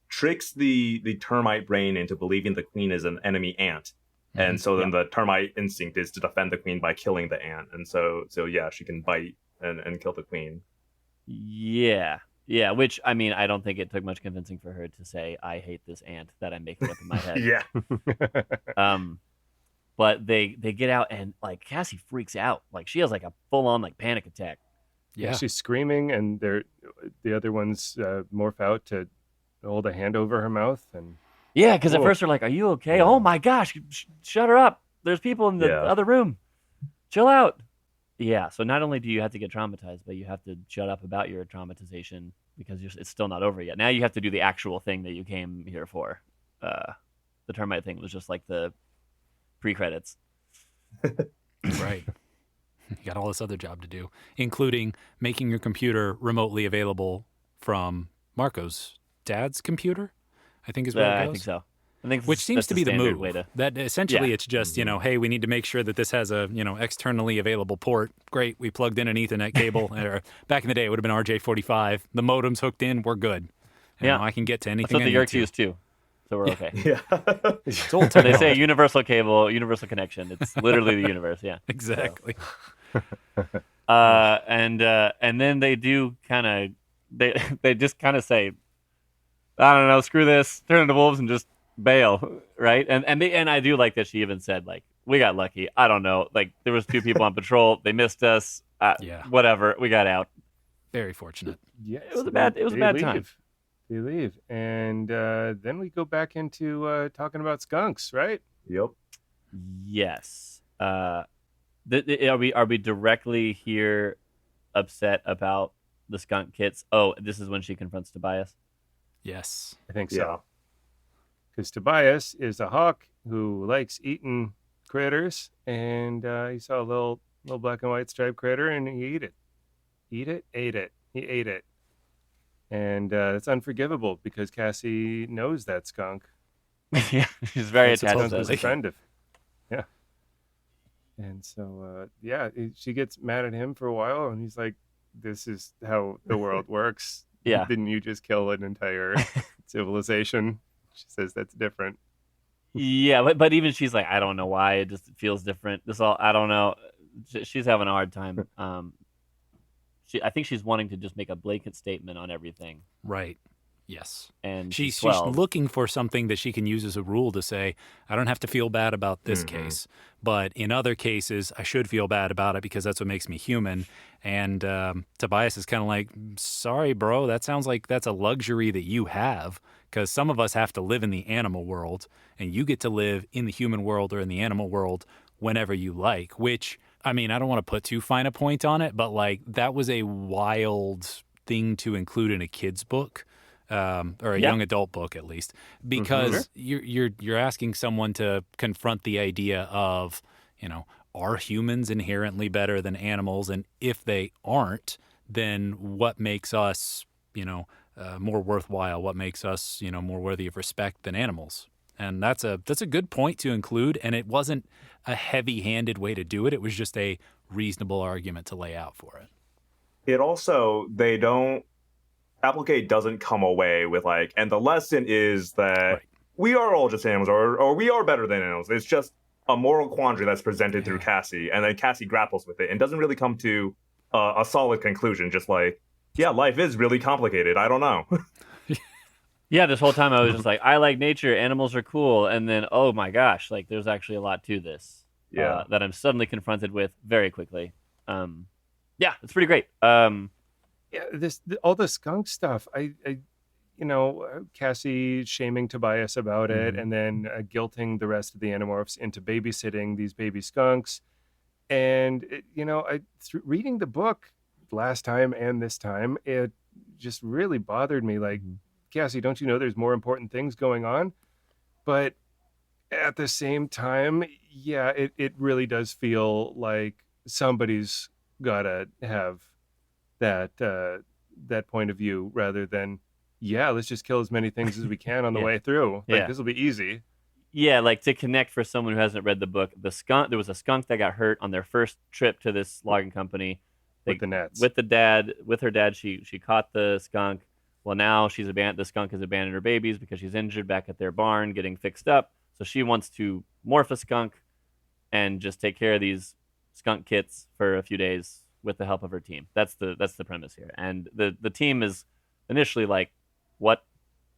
tricks the termite brain into believing the queen is an enemy ant. And so then the termite instinct is to defend the queen by killing the ant. And so she can bite and kill the queen. Yeah, which, I mean, I don't think it took much convincing for her to say, I hate this ant that I'm making up in my head. Yeah. But they get out, and, like, Cassie freaks out. Like, she has, like, a full-on, like, panic attack. Yeah, she's screaming, and the other ones morph out to hold a hand over her mouth. And yeah, because at first they're like, are you okay? Oh, my gosh, shut her up. There's people in the other room. Chill out. Yeah, so not only do you have to get traumatized, but you have to shut up about your traumatization because it's still not over yet. Now you have to do the actual thing that you came here for. The termite thing was just like the pre-credits. Right. You got all this other job to do, including making your computer remotely available from Marco's dad's computer, I think is where it goes. I think so. Which seems to be the move. Way to... That essentially it's just, hey, we need to make sure that this has a, externally available port. Great, we plugged in an Ethernet cable. Or back in the day, it would have been RJ45. The modem's hooked in, we're good. I can get to anything. That's what the Yeerks use too. So we're okay. Yeah. It's old They say universal cable, universal connection. It's literally the universe. Yeah. Exactly. So. And then they do kind of they just kind of say, I don't know, screw this, turn into wolves and just bail, right? And I do like that she even said, like, we got lucky. I don't know, like there was 2 people on patrol, they missed us. Whatever, we got out. Very fortunate. Yes, it was a bad time. They leave, and then we go back into talking about skunks, right? Yep. Yes. Are we directly here upset about the skunk kits? Oh, this is when she confronts Tobias. Yes, I think so. Because Tobias is a hawk who likes eating critters, and he saw a little black and white striped critter, and he ate it. He ate it. And it's unforgivable because Cassie knows that skunk. Yeah, she's very attached to that. A friend of. Yeah. And so, she gets mad at him for a while, and he's like, this is how the world works. Yeah. Didn't you just kill an entire civilization? She says that's different. Yeah, but even she's like, I don't know why. It just feels different. I don't know. She's having a hard time. I think she's wanting to just make a blanket statement on everything. Right. Yes. And she's 12. looking for something that she can use as a rule to say, I don't have to feel bad about this case, but in other cases, I should feel bad about it because that's what makes me human. And Tobias is kind of like, sorry, bro, that sounds like that's a luxury that you have, because some of us have to live in the animal world, and you get to live in the human world or in the animal world whenever you like, which, I mean, I don't want to put too fine a point on it, but like that was a wild thing to include in a kid's book. Or a young adult book, at least, because you're asking someone to confront the idea of, are humans inherently better than animals? And if they aren't, then what makes us, more worthwhile? What makes us, more worthy of respect than animals? And that's a good point to include. And it wasn't a heavy-handed way to do it. It was just a reasonable argument to lay out for it. It also, Applegate doesn't come away with like, and the lesson is that we are all just animals, or we are better than animals. It's just a moral quandary that's presented through Cassie, and then Cassie grapples with it and doesn't really come to a solid conclusion. Just like, yeah, life is really complicated. I don't know. Yeah, this whole time I was just like, I like nature, animals are cool, and then, oh my gosh, like there's actually a lot to this that I'm suddenly confronted with very quickly. Yeah, it's pretty great. Yeah, all the skunk stuff. I Cassie shaming Tobias about it, and then guilting the rest of the Animorphs into babysitting these baby skunks. And reading the book last time and this time, it just really bothered me. Like, Cassie, don't you know there's more important things going on? But at the same time, yeah, it really does feel like somebody's gotta have that point of view, rather than let's just kill as many things as we can on the way through. Like, this will be easy. Yeah, like to connect for someone who hasn't read the book, there was a skunk that got hurt on their first trip to this logging company. With the nets. With her dad, she caught the skunk. Well, now the skunk has abandoned her babies because she's injured back at their barn getting fixed up. So she wants to morph a skunk and just take care of these skunk kits for a few days with the help of her team. That's the premise here. And the team is initially like, what?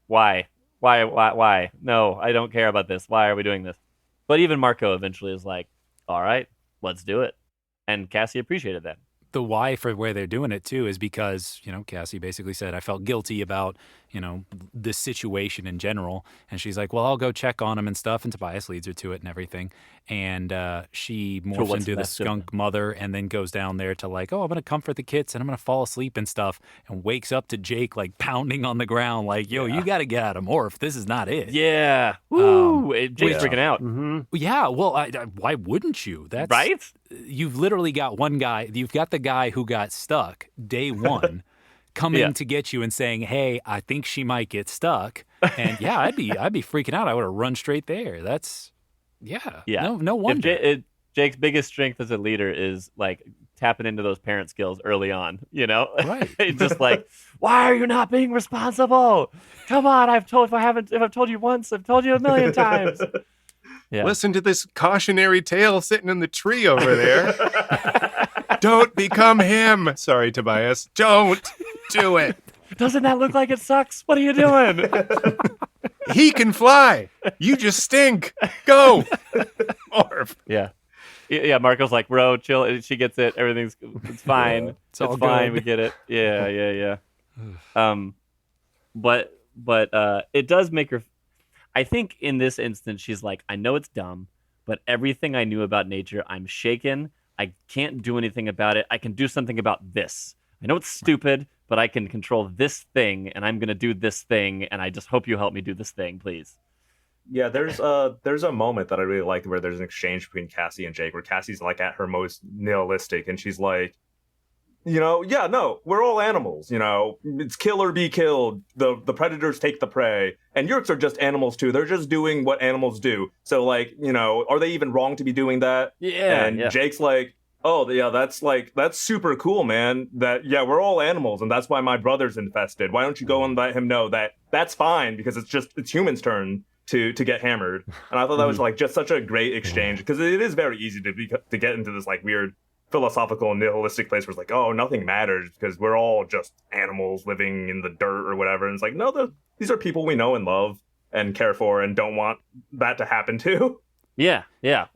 Why? No, I don't care about this. Why are we doing this? But even Marco eventually is like, all right, let's do it. And Cassie appreciated that. The why for where they're doing it too is because, Cassie basically said, I felt guilty about, this situation in general. And she's like, well, I'll go check on him and stuff. And Tobias leads her to it and everything. And she morphs into the skunk mother and then goes down there to like, oh, I'm going to comfort the kids and I'm going to fall asleep and stuff, and wakes up to Jake like pounding on the ground like, yo, you got to get out of morph. This is not it. Yeah. Woo. Jake's freaking out. Mm-hmm. Yeah. Well, why wouldn't you? That's right. You've literally got one guy. You've got the guy who got stuck day one coming to get you and saying, hey, I think she might get stuck. And I'd be freaking out. I would have run straight there. That's no wonder. Jake's biggest strength as a leader is like tapping into those parent skills early on, Right. Just like, why are you not being responsible? Come on, if I've told you once, I've told you a million times. Yeah. Listen to this cautionary tale sitting in the tree over there. Don't become him. Sorry, Tobias. Don't do it. Doesn't that look like it sucks? What are you doing? He can fly. You just stink. Go. Morph. Yeah, Marco's like, bro, chill. She gets it. It's fine. It's all fine. We get it. Yeah. But it does make her. I think in this instance, she's like, I know it's dumb, but everything I knew about nature, I'm shaken. I can't do anything about it. I can do something about this. I know it's stupid, but I can control this thing, and I'm going to do this thing, and I just hope you help me do this thing, please. Yeah, there's a moment that I really liked where there's an exchange between Cassie and Jake, where Cassie's like at her most nihilistic, and she's like, we're all animals, it's kill or be killed. The predators take the prey, and Yeerks are just animals too. They're just doing what animals do. So like, are they even wrong to be doing that? Yeah. And Jake's like, oh yeah, that's super cool, man. We're all animals, and that's why my brother's infested. Why don't you go and let him know that that's fine, because it's humans' turn to get hammered. And I thought that was like just such a great exchange, because it is very easy to get into this like weird philosophical nihilistic place where it's like, oh, nothing matters because we're all just animals living in the dirt or whatever. And it's like, no, these are people we know and love and care for and don't want that to happen to. Yeah.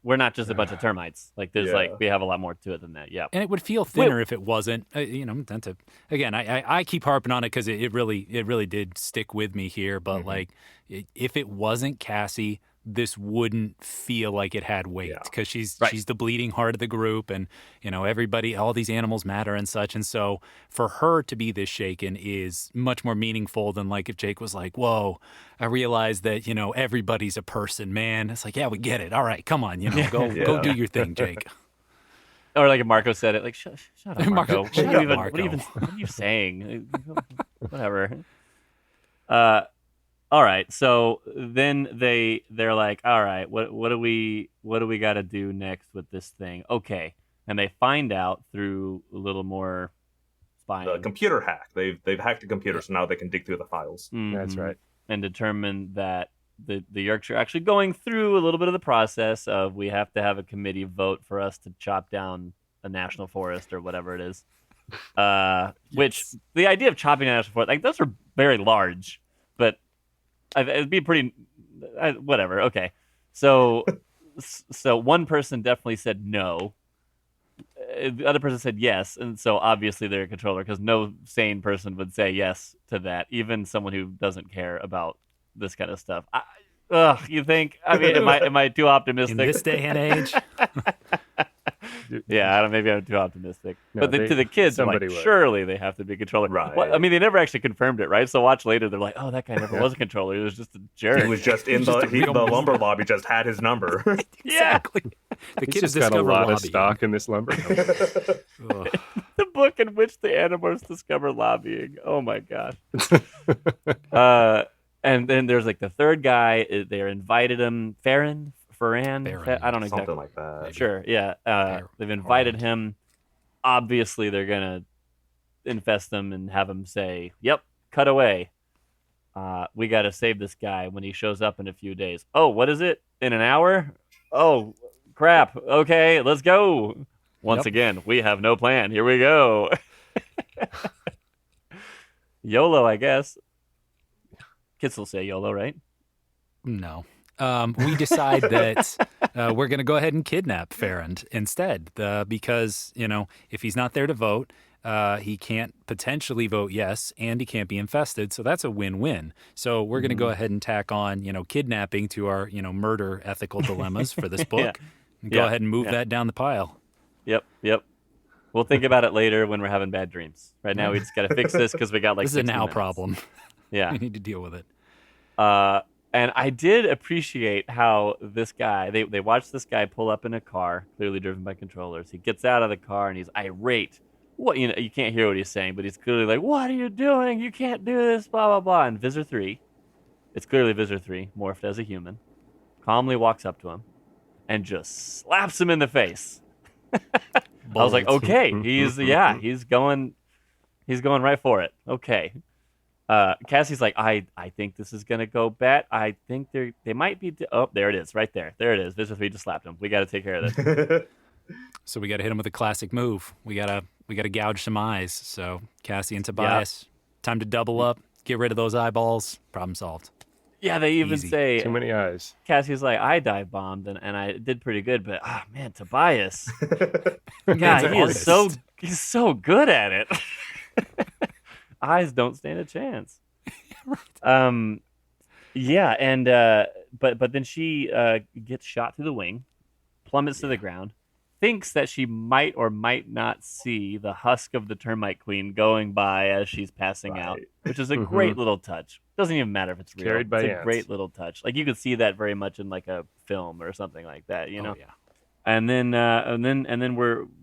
We're not just a bunch of termites. Like there's we have a lot more to it than that. Yeah. And it would feel thinner if it wasn't. Again, I keep harping on it because it really did stick with me here. But like, if it wasn't Cassie, this wouldn't feel like it had weight because she's the bleeding heart of the group, and everybody, all these animals matter and such. And so for her to be this shaken is much more meaningful than like if Jake was like, "Whoa, I realize that everybody's a person, man." It's like, yeah, we get it. All right, come on, go do your thing, Jake. Or like if Marco said it, like, shut up, Marco. Shut up, Marco. What are you saying? Whatever. All right, so then they're like, all right, what do we got to do next with this thing? Okay, and they find out through a little more spying. The computer hack. They've hacked the computer, so now they can dig through the files. Mm-hmm. That's right. and determine that the Yeerks are actually going through a little bit of the process of we have to have a committee vote for us to chop down a national forest or whatever it is. Which the idea of chopping down a national forest, like those are very large, but it'd be pretty whatever. Okay, so one person definitely said no. The other person said yes, and so obviously they're a controller because no sane person would say yes to that, even someone who doesn't care about this kind of stuff. You think? I mean, am I too optimistic in this day and age? Yeah, I don't. Maybe I'm too optimistic. No, but to the kids, I'm like, surely they have to be a controller. Right. Well, I mean, they never actually confirmed it, right? So watch later. They're like, oh, that guy never was a controller. He was just a jerk. He was just in the lumber lobby. Just had his number. Exactly. The He's just got a lot of stock in this lumber. The book in which the Animorphs discover lobbying. Oh my gosh. And then there's like the third guy. They invited him, Farron. I don't know exactly. Something like that. Sure, yeah. They've invited him. Obviously, they're gonna infest him and have him say, "Yep, cut away. We got to save this guy when he shows up in a few days." Oh, what is it? In an hour? Oh, crap. Okay, let's go. Once again, we have no plan. Here we go. YOLO, I guess. Kids will say YOLO, right? No. We decide that we're going to go ahead and kidnap Farron instead because, if he's not there to vote, he can't potentially vote yes, and he can't be infested. So that's a win-win. So we're going to go ahead and tack on, kidnapping to our, murder ethical dilemmas for this book. And go ahead and move that down the pile. Yep. We'll think about it later when we're having bad dreams. Right now, we just got to fix this because we got like 60 This is a now minutes. problem. Yeah. We need to deal with it. And I did appreciate how this guy, they watched this guy pull up in a car, clearly driven by controllers. He gets out of the car and he's irate. What, you can't hear what he's saying, but he's clearly like, "What are you doing? You can't do this, blah, blah, blah." And Visor 3, it's clearly Visor 3, morphed as a human, calmly walks up to him and just slaps him in the face. I was like, okay, he's going right for it. Okay. Cassie's like, I think this is gonna go bad. I think they might be. Oh, there it is, right there. There it is. Visor 3 just slapped him. We got to take care of this. So we got to hit him with a classic move. We gotta gouge some eyes. So Cassie and Tobias, time to double up, get rid of those eyeballs. Problem solved. Yeah, they even say too many eyes. Cassie's like, I dive bombed and I did pretty good, but man, Tobias, God, he's so good at it. Eyes don't stand a chance. Right. Yeah, and but then she gets shot through the wing, plummets to the ground, thinks that she might or might not see the husk of the termite queen going by as she's passing out, which is a great little touch. Doesn't even matter if it's real. Carried by it's a ants. Great little touch. Like you could see that very much in like a film or something like that, you know. Oh, yeah. And then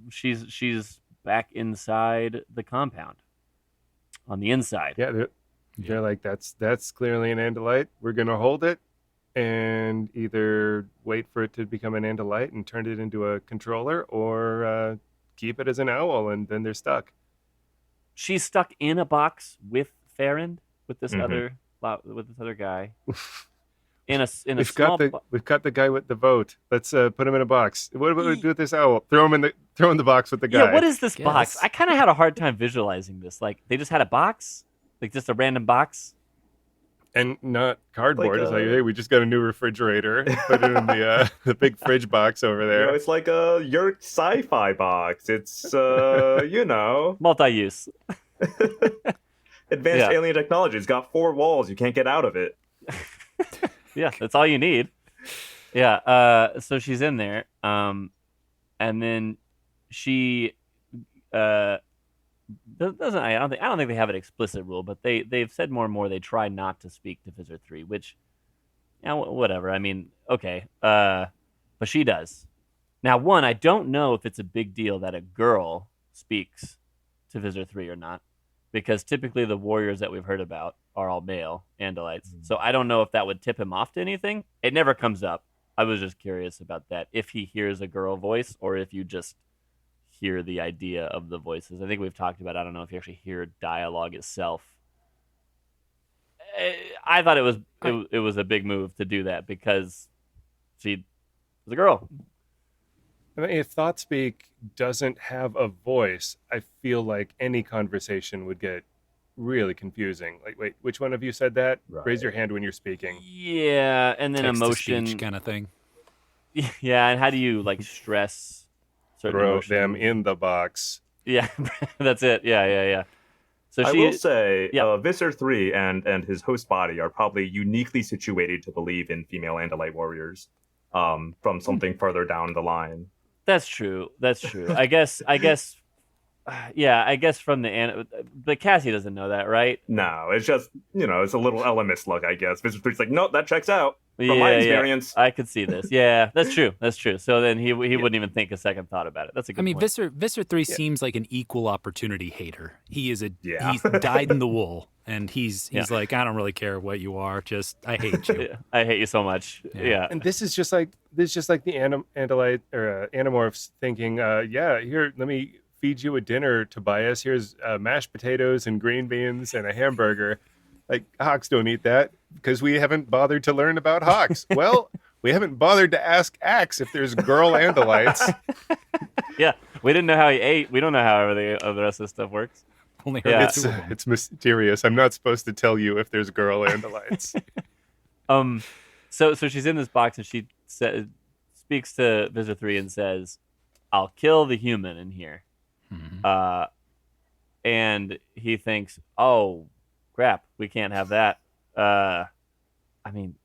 she's back inside the compound. On the inside. Yeah, they're like, that's clearly an andalite. We're gonna hold it and either wait for it to become an andalite and turn it into a controller, or keep it as an owl, and then they're stuck. She's stuck in a box with Farron, with this other guy, in a We've small. got the guy with the vote. Let's put him in a box. What about we do with this owl? Throw him in the box with the guy. Yeah, what is this box? I kind of had a hard time visualizing this. Like they just had a box, like just a random box. And not cardboard. Like it's like, hey, we just got a new refrigerator. Put it in the big fridge box over there. You know, it's like a Yeerk sci-fi box. It's Multi-use. Advanced alien technology. It's got 4 walls. You can't get out of it. Yeah, that's all you need. Yeah. So she's in there. And then she doesn't. I don't think they have an explicit rule, but they've said more and more they try not to speak to Visor 3, which, whatever. I mean, okay. But she does. Now, one, I don't know if it's a big deal that a girl speaks to Visor 3 or not, because typically the warriors that we've heard about are all male Andalites. So I don't know if that would tip him off to anything. It never comes up. I was just curious about that. If he hears a girl voice or if you just hear the idea of the voices. I think we've talked about, I don't know if you actually hear dialogue itself. I thought it was a big move to do that because she was a girl. I mean, if ThoughtSpeak doesn't have a voice, I feel like any conversation would get really confusing. Like, wait, which one of you said that? Right. Raise your hand when you're speaking. Yeah, and then emotion Text-to-speech kind of thing. Yeah, and how do you like stress certain Throw emotions? them in the box. Yeah, that's it. Yeah. So I will say, yeah. Visser 3 and his host body are probably uniquely situated to believe in female Andalite warriors from something further down the line. That's true. I guess. Yeah, I guess from but Cassie doesn't know that, right? No, it's just, it's a little LMS look, I guess. Visser 3's like, nope, that checks out. From my experience. I could see this. Yeah, that's true. So then he wouldn't even think a second thought about it. That's a good point. Visser 3 seems like an equal opportunity hater. He's dyed in the wool, and he's like, I don't really care what you are, just I hate you. I hate you so much. Yeah. And this is just like the Andalite or Animorphs thinking, here, let me feed you a dinner, Tobias. Here's mashed potatoes and green beans and a hamburger. Like, hawks don't eat that because we haven't bothered to learn about hawks. Well, we haven't bothered to ask Axe if there's girl Andalites. Yeah, we didn't know how he ate. We don't know how the rest of the stuff works. Only heard It's mysterious. I'm not supposed to tell you if there's girl Andalites. So she's in this box and she speaks to Visor 3 and says, "I'll kill the human in here." Mm-hmm. And he thinks, "Oh, crap, we can't have that." I mean,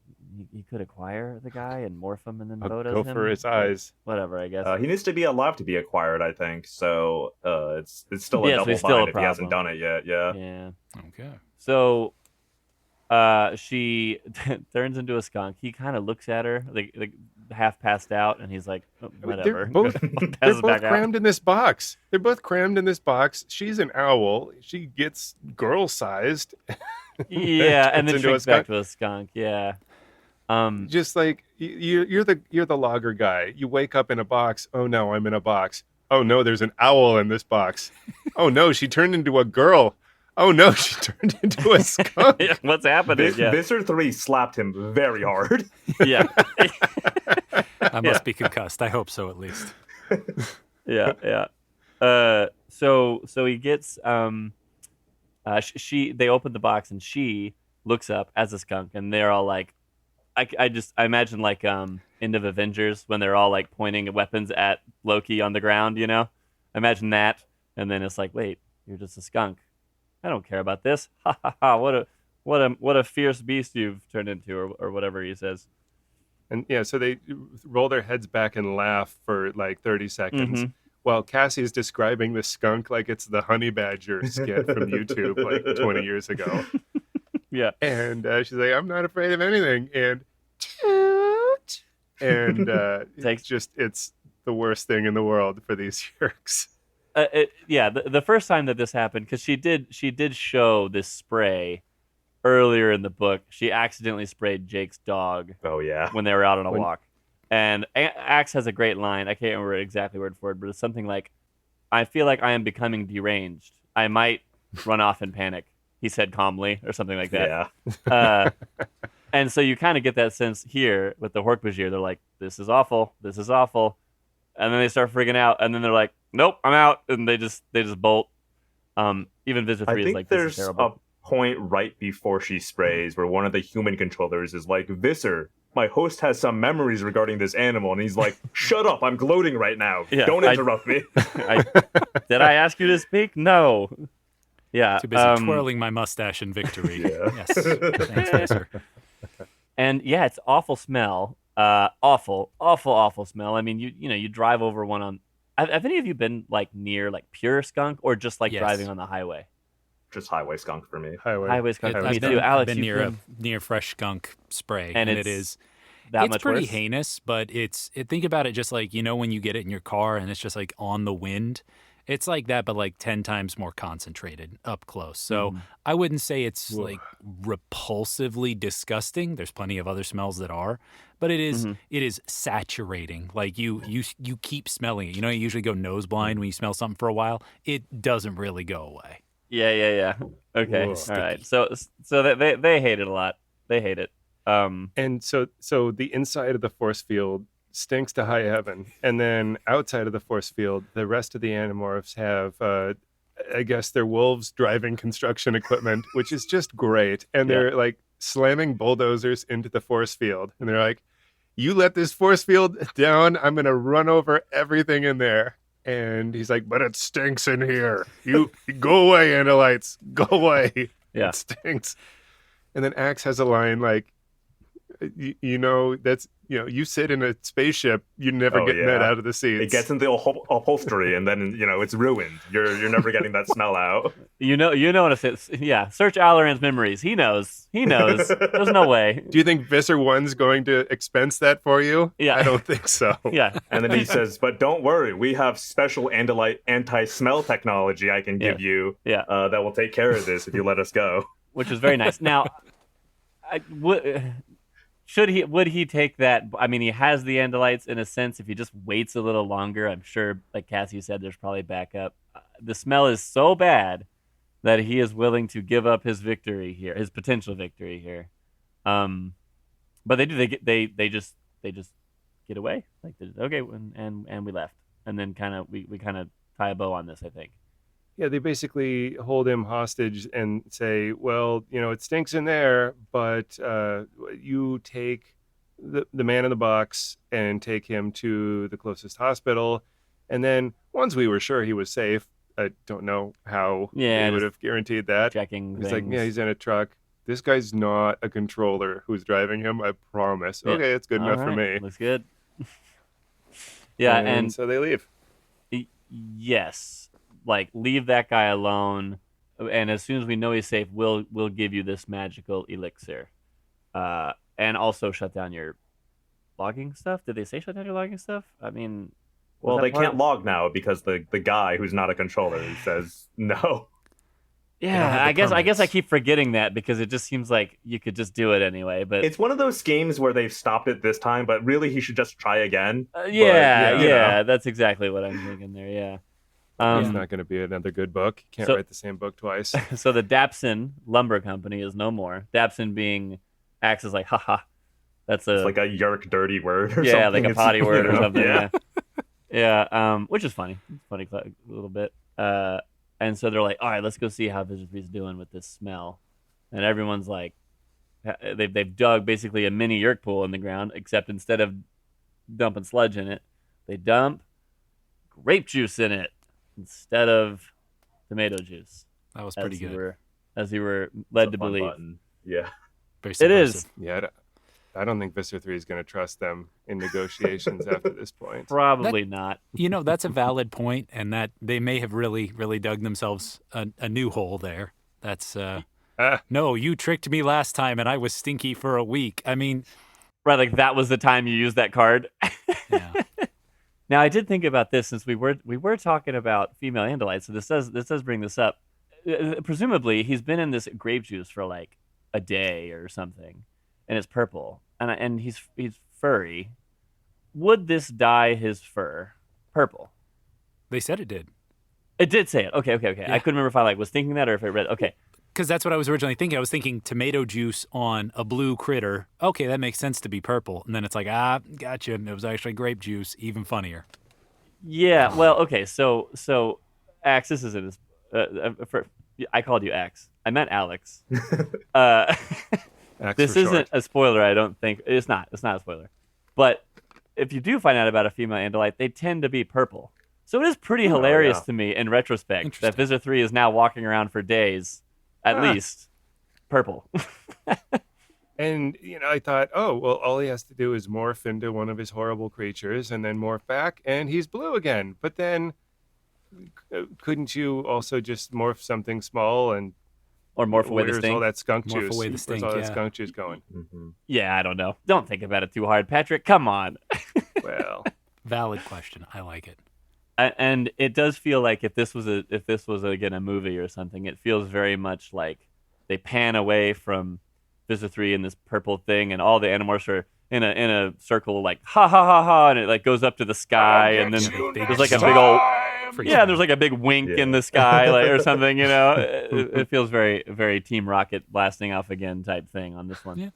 you could acquire the guy and morph him and then vote as him. Go for his eyes. Whatever, I guess. He needs to be alive to be acquired, I think. So it's still a double bind if he hasn't done it yet. Yeah. Okay. So she turns into a skunk. He kind of looks at her, like half passed out, and he's like, oh, whatever. They're both crammed in this box. They're both crammed in this box. She's an owl. She gets girl-sized. Yeah, and then shrinks back to a skunk. Yeah. Just like you're the logger guy. You wake up in a box. Oh no, I'm in a box. Oh no, there's an owl in this box. Oh no, she turned into a girl. Oh no, she turned into a skunk. What's happening? Visor 3 slapped him very hard. Yeah. I must be concussed. I hope so, at least. Yeah. So he gets they open the box and she looks up as a skunk and they're all like, I imagine like end of Avengers when they're all like pointing weapons at Loki on the ground, Imagine that, and then it's like, wait, you're just a skunk. I don't care about this. Ha ha ha! What a fierce beast you've turned into, or whatever he says. And so they roll their heads back and laugh for like 30 seconds. Mm-hmm. While Cassie's describing the skunk like it's the Honey Badger skit from YouTube like 20 years ago. Yeah. And she's like, I'm not afraid of anything. And it's the worst thing in the world for these Yeerks. The first time that this happened, because she did show this spray earlier in the book. She accidentally sprayed Jake's dog. Oh, yeah. When they were out on a walk. And Axe has a great line. I can't remember exactly word for word, but it's something like, I feel like I am becoming deranged. I might run off in panic, he said calmly, or something like that. Yeah. And so you kind of get that sense here with the Hork-Bajir. They're like, this is awful. This is awful. And then they start freaking out. And then they're like, nope, I'm out. And they just bolt. Even Visor 3 is like, this is terrible. I think there's a point right before she sprays where one of the human controllers is like, Visor, my host has some memories regarding this animal. And he's like, shut up, I'm gloating right now. Yeah, don't interrupt me. Did I ask you to speak? No. Yeah. Too busy twirling my mustache in victory. Yeah. Yes. Thanks, Visor. And yeah, it's awful smell. Awful smell. I mean, you drive over one on. Have any of you been like near like pure skunk or just like driving on the highway? Just highway skunk for me. Highway skunk. I've Me been, too. Alex, I've been near fresh skunk spray, and it is that it's much pretty worse? heinous. But think about it just like when you get it in your car and it's just like on the wind. It's like that, but like 10 times more concentrated up close. So I wouldn't say it's like repulsively disgusting. There's plenty of other smells that are, but it is saturating. Like you keep smelling it. You usually go nose blind when you smell something for a while. It doesn't really go away. Yeah. Okay. Whoa. All right. So they hate it a lot. They hate it. And so the inside of the force field stinks to high heaven, and then outside of the force field, the rest of the Animorphs have, I guess, they're wolves driving construction equipment, which is just great. And they're like slamming bulldozers into the force field, and they're like, "You let this force field down, I'm gonna run over everything in there." And he's like, "But it stinks in here. You go away, Andalites, go away. Yeah. It stinks." And then Axe has a line like, that's you sit in a spaceship, you never get that out of the seats. It gets into the upholstery, and then it's ruined. You're never getting that smell out. You notice it. Yeah, search Alaran's memories. He knows. There's no way. Do you think Visser 1's going to expense that for you? Yeah, I don't think so. Yeah, and then he says, "But don't worry, we have special Andalite anti-smell technology I can give you. That will take care of this if you let us go." Which is very nice. Now, would he take that? I mean, he has the Andalites in a sense. If he just waits a little longer, I'm sure, like Cassie said, there's probably backup. The smell is so bad that he is willing to give up his victory here, his potential victory here. But they do. They just get away. Like, okay, and we left, and then we kind of tie a bow on this, I think. Yeah, they basically hold him hostage and say, well, it stinks in there, but you take the man in the box and take him to the closest hospital. And then once we were sure he was safe, I don't know how they would have guaranteed that. Checking He's things. like, he's in a truck. This guy's not a controller who's driving him, I promise. Yeah. Okay, it's good enough for me. Looks good. Yeah, and so they leave. Yes. Like, leave that guy alone, and as soon as we know he's safe, we'll give you this magical elixir, and also shut down your logging stuff. Did they say shut down your logging stuff? I mean, well, they can't log now because the guy who's not a controller says no. Yeah, I guess I keep forgetting that because it just seems like you could just do it anyway. But it's one of those games where they've stopped it this time, but really he should just try again. That's exactly what I'm thinking there. Yeah. It's not going to be another good book. You can't write the same book twice. So the Dapson Lumber Company is no more. Dapson being Axe's like, haha. It's like a Yeerk dirty word or something. Yeah, like a potty word or something. Yeah. Which is funny. It's funny a little bit. And so they're like, all right, let's go see how Visor 3's doing with this smell. And everyone's like, they've dug basically a mini Yeerk pool in the ground, except instead of dumping sludge in it, they dump grape juice in it instead of tomato juice. That was pretty good. As you were led to believe. Button. Yeah. It is. Yeah, I don't think Visor 3 is going to trust them in negotiations after this point. Probably not. That's a valid point, and that they may have really, really dug themselves a new hole there. That's, no, you tricked me last time, and I was stinky for a week. I mean... Right, like that was the time you used that card. Yeah. Now, I did think about this since we were talking about female Andalites, so this does bring this up. Presumably, he's been in this grape juice for like a day or something, and it's purple, and he's furry. Would this dye his fur purple? They said it did. It did say it. Okay. Yeah. I couldn't remember if I was thinking that or if I read. Okay, because that's what I was originally thinking. I was thinking tomato juice on a blue critter. Okay, that makes sense to be purple. And then it's like, gotcha. It was actually grape juice. Even funnier. Yeah. Well, okay. So Axe, this isn't I called you Axe. I meant Alex. This isn't a spoiler. I don't think it's not. It's not a spoiler. But if you do find out about a female Andalite, they tend to be purple. So it is pretty hilarious to me in retrospect that Visitor 3 is now walking around for days, at least, purple. And, I thought, oh, well, all he has to do is morph into one of his horrible creatures and then morph back, and he's blue again. But then, couldn't you also just morph something small and... Or morph away the stink? Where's all that skunk juice? Morph away the stink, Where's all that skunk juice going? Mm-hmm. Yeah, I don't know. Don't think about it too hard, Patrick. Come on. Well... Valid question. I like it. And it does feel like if this was again a movie or something, it feels very much like they pan away from Visitor 3 in this purple thing, and all the Animorphs are in a circle, like ha ha ha ha, and it like goes up to the sky, and then there's like a big old there's like a big wink in the sky, like, or something. It feels very very Team Rocket blasting off again type thing on this one.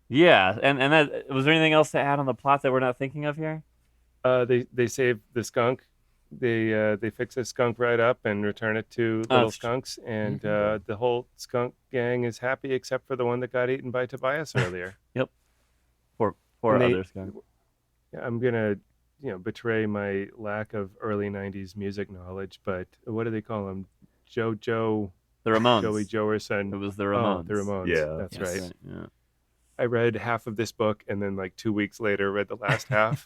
Yeah. And that, was there anything else to add on the plot that we're not thinking of here? They save the skunk. They fix the skunk right up and return it to little skunks, and the whole skunk gang is happy except for the one that got eaten by Tobias earlier. Yep. Poor other skunk. I'm gonna betray my lack of early '90s music knowledge, but what do they call him? Joe. The Ramones. Joey Joerson. It was the Ramones. Oh, the Ramones. Yeah, that's right. Yeah. I read half of this book, and then like 2 weeks later read the last half.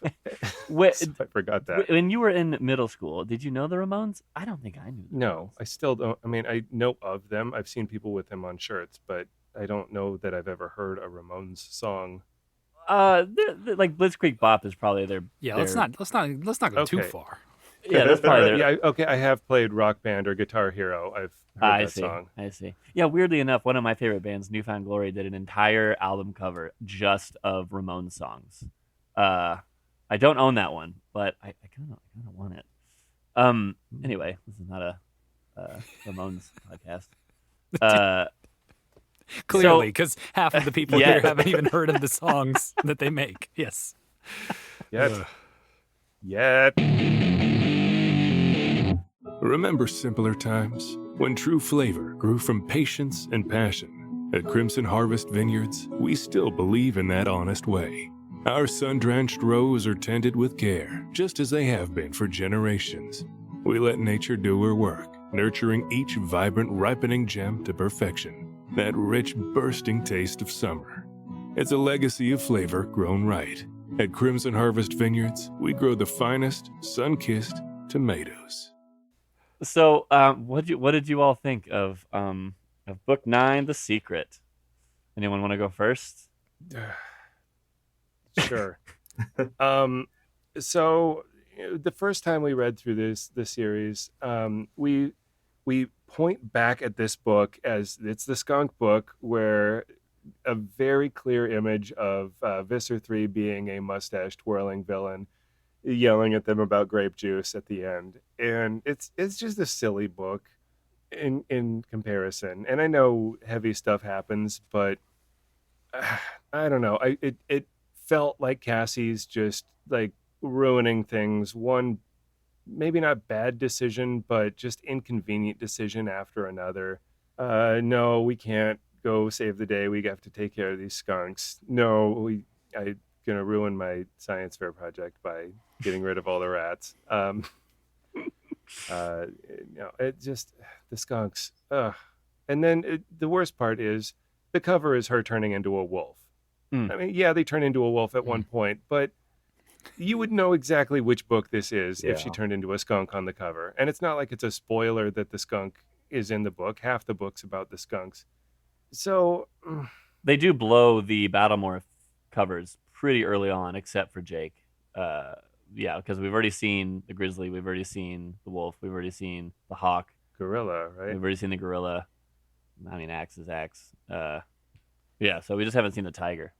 So I forgot that. When you were in middle school, did you know the Ramones? I don't think I knew them. No, I still don't. I mean, I know of them. I've seen people with them on shirts, but I don't know that I've ever heard a Ramones song. They're, like Blitzkrieg Bop is probably their. Yeah, let's not go too far. Yeah, that's probably their. Yeah, okay. I have played Rock Band or Guitar Hero. I've heard that song. I see. Yeah, weirdly enough, one of my favorite bands, Newfound Glory, did an entire album cover just of Ramones songs. I don't own that one, but I kind of want it. Anyway, this is not a Ramones podcast. Clearly, because half of the people here haven't even heard of the songs that they make. Yes. Yet. Remember simpler times when true flavor grew from patience and passion. At Crimson Harvest Vineyards, we still believe in that honest way. Our sun-drenched rows are tended with care, just as they have been for generations. We let nature do her work, nurturing each vibrant, ripening gem to perfection. That rich, bursting taste of summer. It's a legacy of flavor grown right. At Crimson Harvest Vineyards, we grow the finest, sun-kissed tomatoes. So, what did you all think of Book 9, The Secret? Anyone want to go first? Sure. So, the first time we read through this series, we point back at this book as it's the skunk book, where a very clear image of Visser 3 being a mustache twirling villain, yelling at them about grape juice at the end. And it's just a silly book in comparison. And I know heavy stuff happens, but I don't know. It felt like Cassie's just like ruining things. One, maybe not bad decision, but just inconvenient decision after another. No, we can't go save the day. We have to take care of these skunks. No, I'm gonna ruin my science fair project by getting rid of all the rats. It just, the skunks. And then the worst part is the cover is her turning into a wolf. I mean, yeah, they turn into a wolf at one point, but you would know exactly which book this is if she turned into a skunk on the cover. And it's not like it's a spoiler that the skunk is in the book. Half the book's about the skunks. So they do blow the Battlemorph covers pretty early on, except for Jake. Because we've already seen the grizzly, we've already seen the wolf, we've already seen the hawk, gorilla, right? We've already seen the gorilla. I mean, axe is axe. So we just haven't seen the tiger.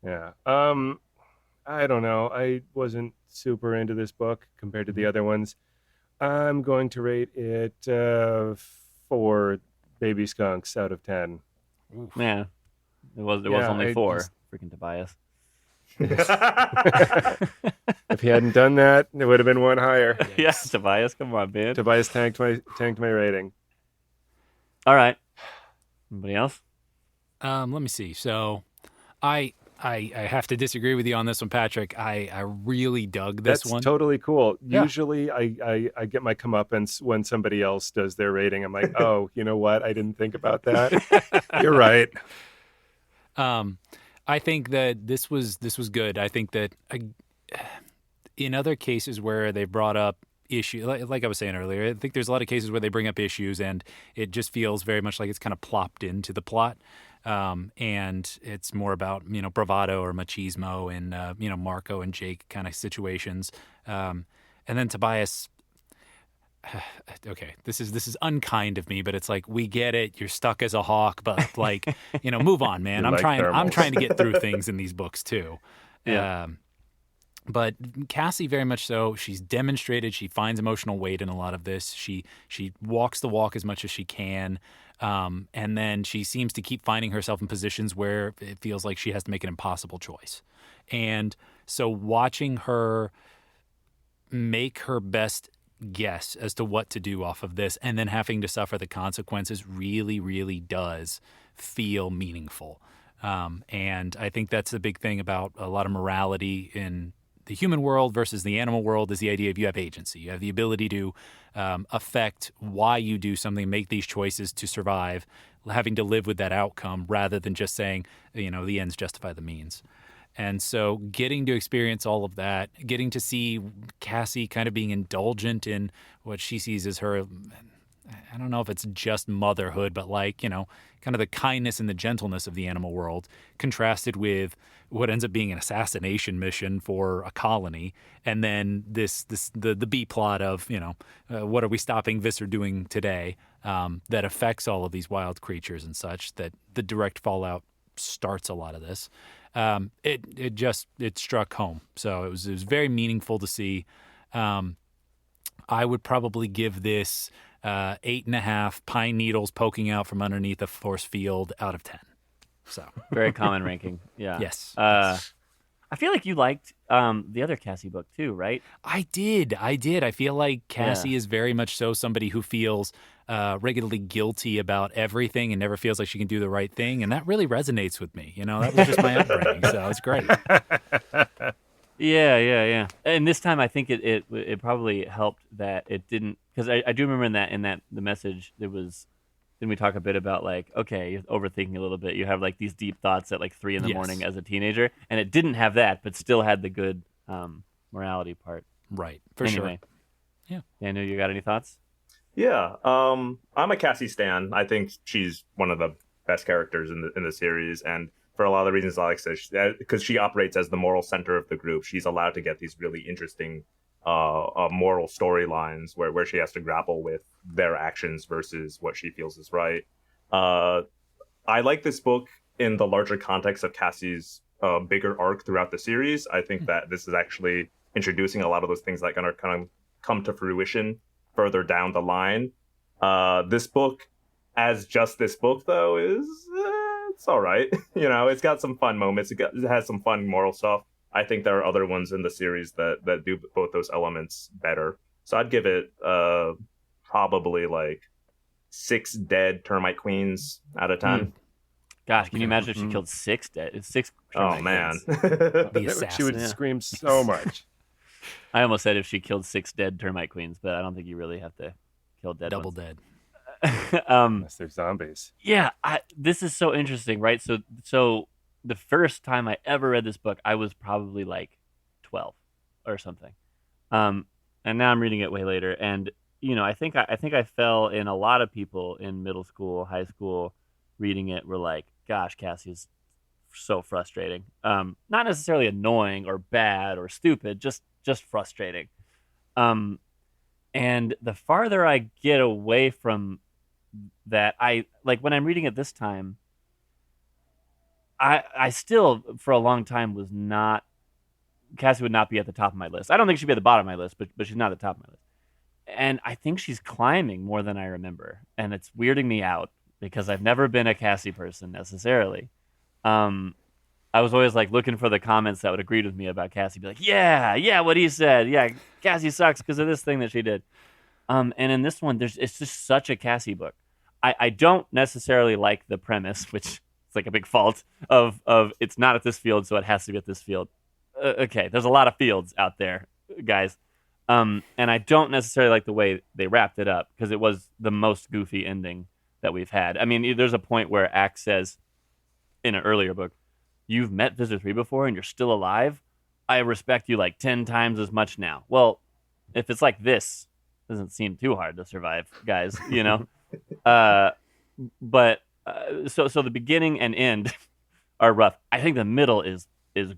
Yeah. I don't know. I wasn't super into this book compared to the other ones. I'm going to rate it 4 baby skunks out of 10. Yeah, it was only 4. Freaking Tobias. If he hadn't done that, it would have been 1 higher. Yes, Tobias, come on, man. Tobias tanked my rating. All right. Anybody else? Let me see. So, I have to disagree with you on this one, Patrick. I really dug this one. That's totally cool. Yeah. Usually I get my comeuppance when somebody else does their rating. I'm like, oh, you know what? I didn't think about that. You're right. I think that this was good. I think that in other cases where they brought up issue, like I was saying earlier, I think there's a lot of cases where they bring up issues and it just feels very much like it's kind of plopped into the plot. And it's more about, bravado or machismo and, Marco and Jake kind of situations. And then Tobias, okay, this is unkind of me, but it's like, we get it. You're stuck as a hawk, but like, move on, man. I'm trying to get through things in these books too. Yeah. But Cassie, very much so. She's demonstrated she finds emotional weight in a lot of this. She walks the walk as much as she can. And then she seems to keep finding herself in positions where it feels like she has to make an impossible choice. And so watching her make her best guess as to what to do off of this and then having to suffer the consequences really, really does feel meaningful. And I think that's the big thing about a lot of morality in the human world versus the animal world is the idea of you have agency. You have the ability to affect why you do something, make these choices to survive, having to live with that outcome rather than just saying, the ends justify the means. And so getting to experience all of that, getting to see Cassie kind of being indulgent in what she sees as her, I don't know if it's just motherhood, but kind of the kindness and the gentleness of the animal world contrasted with what ends up being an assassination mission for a colony. And then the B plot of, what are we stopping Visser doing today that affects all of these wild creatures and such, that the direct fallout starts a lot of this. It struck home. So it was very meaningful to see. I would probably give this 8.5 pine needles poking out from underneath a force field out of 10. So very common ranking. Yeah. Yes. I feel like you liked the other Cassie book too, right? I did. I feel like Cassie is very much so somebody who feels regularly guilty about everything and never feels like she can do the right thing, and that really resonates with me. That was just my upbringing, so it's great. Yeah. And this time, I think it probably helped that it didn't, because I do remember in that the message there was. Then we talk a bit about okay, you're overthinking a little bit. You have these deep thoughts at 3 in the morning as a teenager, and it didn't have that, but still had the good morality part. Right, for sure. Yeah. Daniel, you got any thoughts? Yeah, I'm a Cassie stan. I think she's one of the best characters in the series, and for a lot of the reasons Alex says, because she operates as the moral center of the group, she's allowed to get these really interesting moral storylines where she has to grapple with their actions versus what she feels is right. I like this book in the larger context of Cassie's bigger arc throughout the series. I think that this is actually introducing a lot of those things that are kind of come to fruition further down the line. This book, as just this book, though, is it's all right. It's got some fun moments. It has some fun moral stuff. I think there are other ones in the series that do both those elements better. So I'd give it probably 6 dead termite queens out of 10. Gosh, can you imagine if she killed 6 dead? 6 termite man. queens. She would scream so much. I almost said if she killed 6 dead termite queens, but I don't think you really have to kill dead Double ones. dead. Unless they're zombies. Yeah, this is so interesting, right? So the first time I ever read this book, I was probably 12 or something, and now I'm reading it way later. And I think I fell in a lot of people in middle school, high school, reading it were like, "Gosh, Cassie is so frustrating." Not necessarily annoying or bad or stupid, just frustrating. And the farther I get away from that, I when I'm reading it this time. I still, for a long time, was not... Cassie would not be at the top of my list. I don't think she'd be at the bottom of my list, but she's not at the top of my list. And I think she's climbing more than I remember, and it's weirding me out because I've never been a Cassie person necessarily. I was always like looking for the comments that would agree with me about Cassie. Be like, yeah, what he said. Yeah, Cassie sucks because of this thing that she did. And in this one, it's just such a Cassie book. I don't necessarily like the premise, which is like a big fault of it's not at this field, so it has to be at this field. Okay, there's a lot of fields out there, guys. And I don't necessarily like the way they wrapped it up because it was the most goofy ending that we've had. I mean, there's a point where Axe says in an earlier book, "You've met Visitor 3 before and you're still alive? I respect you like 10 times as much now." Well, if it's like this, it doesn't seem too hard to survive, guys, you know? So the beginning and end are rough. I think the middle is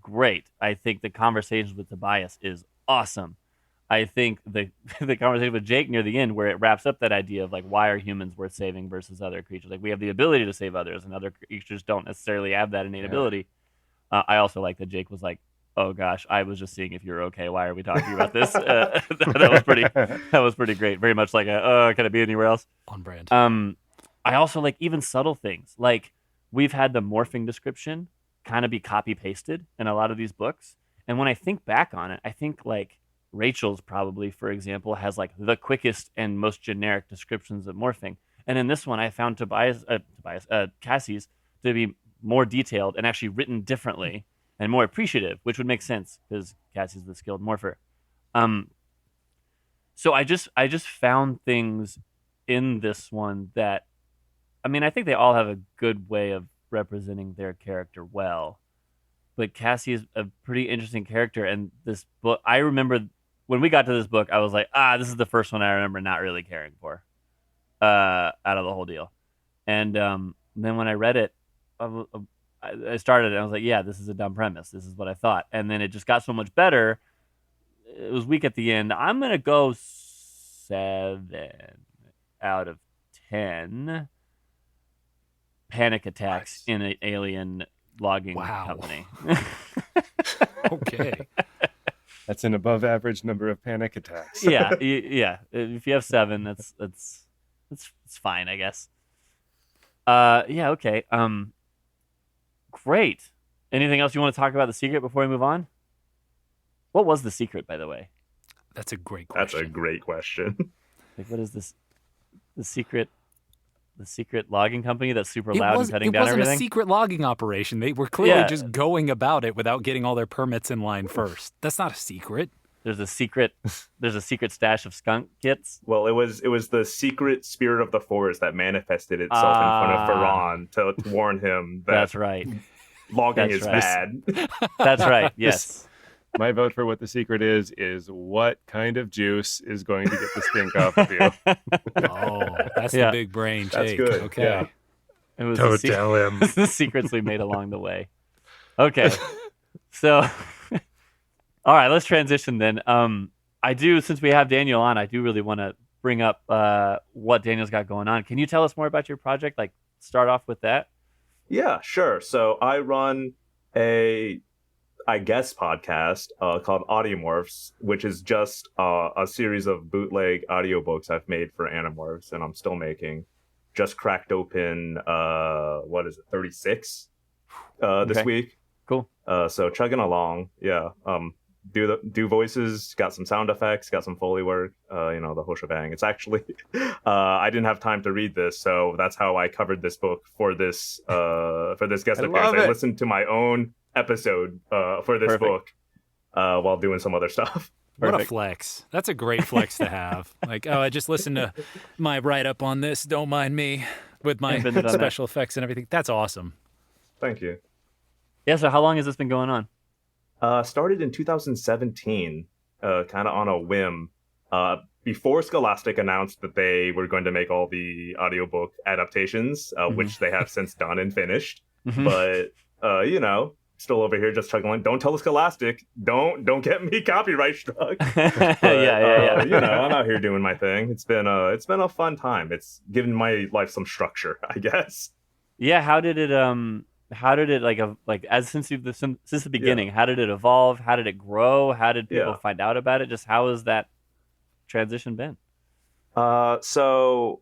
great. I think the conversations with Tobias is awesome. I think the conversation with Jake near the end, where it wraps up that idea of like, why are humans worth saving versus other creatures? Like, we have the ability to save others, and other creatures don't necessarily have that innate ability. I also like that Jake was like, "Oh gosh, I was just seeing if you're okay. Why are we talking about this?" That was pretty great. Very much like can it be anywhere else? On brand. I also like even subtle things. Like, we've had the morphing description kind of be copy pasted in a lot of these books, and when I think back on it, I think like Rachel's probably, for example, has like the quickest and most generic descriptions of morphing. And in this one, I found Cassie's to be more detailed and actually written differently and more appreciative, which would make sense because Cassie's the skilled morpher. So I just found things in this one that, I mean, I think they all have a good way of representing their character well. But Cassie is a pretty interesting character, and this book, I remember when we got to this book, I was like, this is the first one I remember not really caring for out of the whole deal. And then when I read it, I started it, and I was like, yeah, this is a dumb premise. This is what I thought. And then it just got so much better. It was weak at the end. I'm going to go 7 out of 10 panic attacks in an alien logging company. Okay. That's an above average number of panic attacks. yeah. If you have 7, that's fine, I guess. Okay. Great. Anything else you want to talk about the secret before we move on? What was the secret, by the way? That's a great question. That's a great question. Like, what is this? The secret logging company that's super loud and cutting down everything? It wasn't a secret logging operation. They were clearly just going about it without getting all their permits in line first. That's not a secret. There's a secret stash of skunk kits. Well, it was the secret spirit of the forest that manifested itself in front of Ferran to warn him that that's right. Logging is bad. That's right. Yes. My vote for what the secret is what kind of juice is going to get the stink off of you. Oh, that's the big brain, Jake. That's good. Okay. Yeah. It was Don't tell him. The secrets we made along the way. Okay. So, all right, let's transition then. Since we have Daniel on, I do really want to bring up what Daniel's got going on. Can you tell us more about your project? Like, start off with that? Yeah, sure. So I run a podcast called Audiomorphs, which is just a series of bootleg audiobooks I've made for Animorphs, and I'm still making. Just cracked open, 36 this week. Cool. So chugging along, yeah. Do voices, got some sound effects, got some Foley work, the whole shebang. It's actually, I didn't have time to read this, so that's how I covered this book for this guest appearance. I listened to my own episode for this book while doing some other stuff. What a flex. That's a great flex to have. Like, I just listened to my write-up on this, don't mind me, with my special effects and everything. That's awesome. Thank you. Yeah, so how long has this been going on? Started in 2017, kind of on a whim. Before Scholastic announced that they were going to make all the audiobook adaptations, which they have since done and finished. But, still over here just chugging. Don't tell Scholastic. Don't get me copyright struck. But, yeah. I'm out here doing my thing. It's been a fun time. It's given my life some structure, I guess. Yeah. How did it since the beginning? How did it evolve? How did it grow? How did people find out about it? Just how has that transition been? So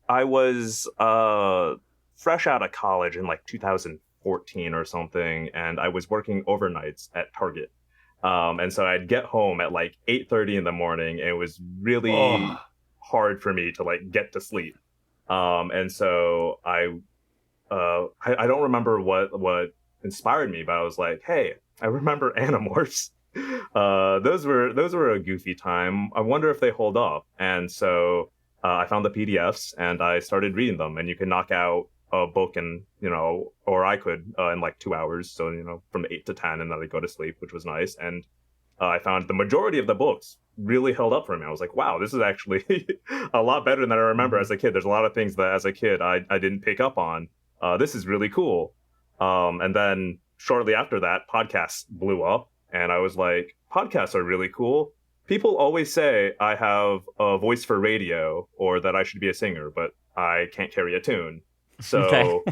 I was fresh out of college in like 2014 or something, and I was working overnights at Target. And so I'd get home at like 8:30 in the morning, and it was really hard for me to like get to sleep. And so I don't remember what inspired me, but I was like, hey, I remember Animorphs. Those were a goofy time. I wonder if they hold up. And so I found the PDFs and I started reading them. And you can knock out a book in, or I could in like 2 hours. So, from 8 to 10, and then I'd go to sleep, which was nice. And I found the majority of the books really held up for me. I was like, wow, this is actually a lot better than I remember as a kid. There's a lot of things that as a kid I didn't pick up on. This is really cool. And then shortly after that, podcasts blew up. And I was like, podcasts are really cool. People always say I have a voice for radio or that I should be a singer, but I can't carry a tune. So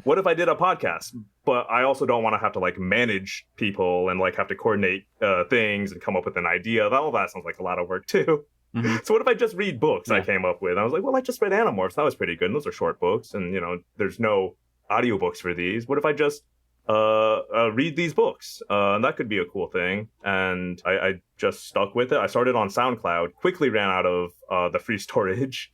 what if I did a podcast? But I also don't want to have to like manage people and like have to coordinate things and come up with an idea. All that sounds like a lot of work too. Mm-hmm. So what if I just read books I came up with? I was like, well, I just read Animorphs. That was pretty good. And those are short books. And, there's no audiobooks for these. What if I just read these books? And that could be a cool thing. And I just stuck with it. I started on SoundCloud, quickly ran out of the free storage,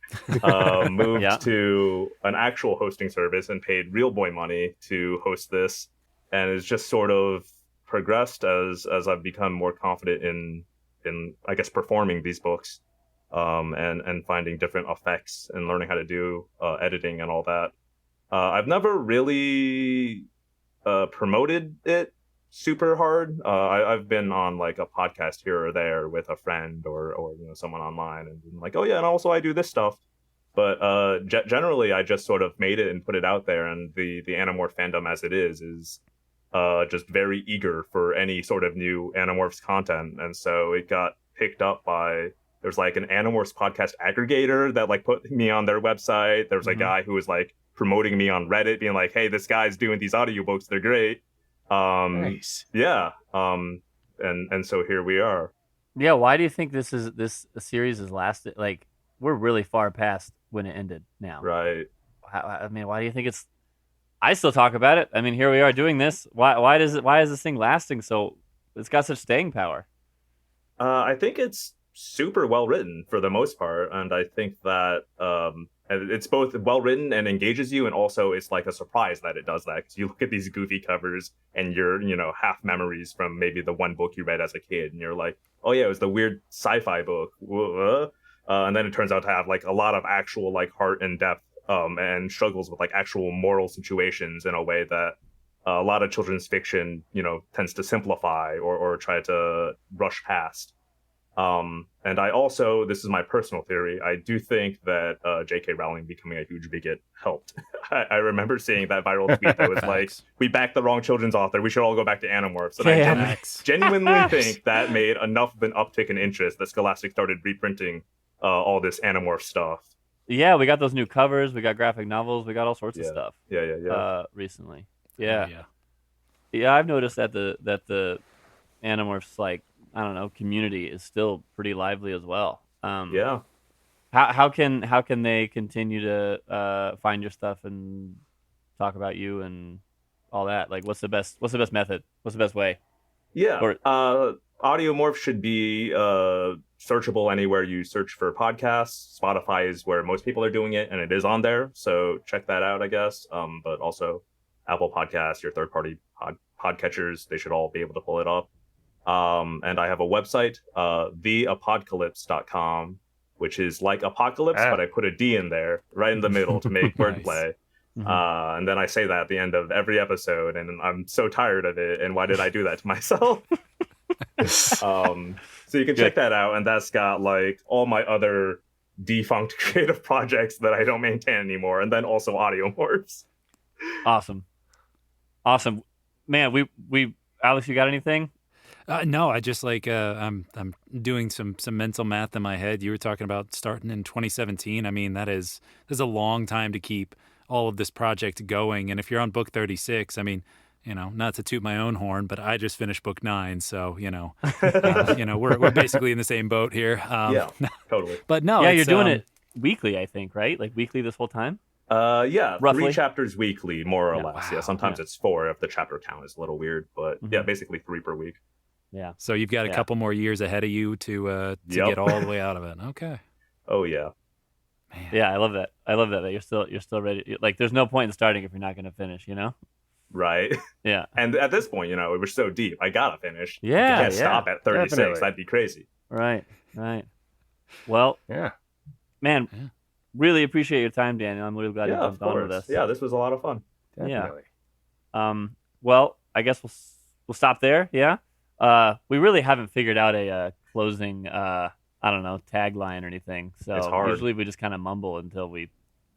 moved to an actual hosting service and paid real boy money to host this. And it's just sort of progressed as I've become more confident in I guess performing these books, and finding different effects and learning how to do editing and all that. I've never really promoted it super hard. I've been on like a podcast here or there with a friend or someone online and been like, oh yeah, and also I do this stuff. But generally, I just sort of made it and put it out there, and the Animorph fandom as it is just very eager for any sort of new Animorphs content, and so it got picked up by. There's like an Animorphs podcast aggregator that like put me on their website. There was a guy who was like promoting me on Reddit, being like, hey, this guy's doing these audiobooks, they're great. Nice. Yeah. And so here we are. Yeah, why do you think this series has lasted? Like, we're really far past when it ended now. Right. Why do you think it's... I still talk about it. I mean, here we are doing this. Why is this thing lasting so... It's got such staying power. I think it's super well written for the most part, and I think that it's both well written and engages you, and also it's like a surprise that it does that, because you look at these goofy covers and you're half memories from maybe the one book you read as a kid, and you're like, oh yeah, it was the weird sci-fi book, and then it turns out to have like a lot of actual like heart and depth, and struggles with like actual moral situations in a way that a lot of children's fiction tends to simplify or try to rush past. And I also, this is my personal theory, I do think that J.K. Rowling becoming a huge bigot helped. I remember seeing that viral tweet that was like, we backed the wrong children's author, we should all go back to Animorphs. And I genuinely think that made enough of an uptick in interest that Scholastic started reprinting all this Animorph stuff. Yeah, we got those new covers, we got graphic novels, we got all sorts of stuff. Yeah. Recently. Yeah. I've noticed that the Animorphs, like, I don't know, community is still pretty lively as well. How can they continue to find your stuff and talk about you and all that? Like, what's the best method? What's the best way? Audiomorphs should be searchable anywhere you search for podcasts. Spotify is where most people are doing it, and it is on there, so check that out, I guess. But also Apple Podcasts, your third-party podcatchers, they should all be able to pull it up. And I have a website, theapocalypse.com, which is like apocalypse, but I put a D in there right in the middle to make wordplay. And then I say that at the end of every episode, and I'm so tired of it, and why did I do that to myself? So you can check that out, and that's got like all my other defunct creative projects that I don't maintain anymore, and then also Audiomorphs. Awesome. Man, we Alex, you got anything? No, I just like I'm doing some mental math in my head. You were talking about starting in 2017. I mean, there's a long time to keep all of this project going. And if you're on book 36, I mean, not to toot my own horn, but I just finished book 9, so we're basically in the same boat here. Yeah, totally. But no, Yeah, you're doing it weekly, I think, right? Like weekly this whole time? Yeah, Roughly? 3 chapters weekly, more or Yeah, less. wow, Yeah, sometimes it's 4 if the chapter count is a little weird, but yeah, basically 3 per week. Yeah. So you've got a couple more years ahead of you to Yep. get all the way out of it. Okay. Oh yeah. Man. Yeah, I love that. I love that you're still ready. Like, there's no point in starting if you're not going to finish, Right. Yeah. And at this point, we're so deep. I gotta finish. Yeah, You can't stop at 36. definitely. That'd be crazy. Right. Well, Yeah. man, Yeah. really appreciate your time, Daniel. I'm really glad you Yeah, of jumped on with course. us. Yeah, this was a lot of fun. Definitely. Well, I guess we'll stop there. Yeah. We really haven't figured out a closing tagline or anything. So It's hard. usually we just kind of mumble until we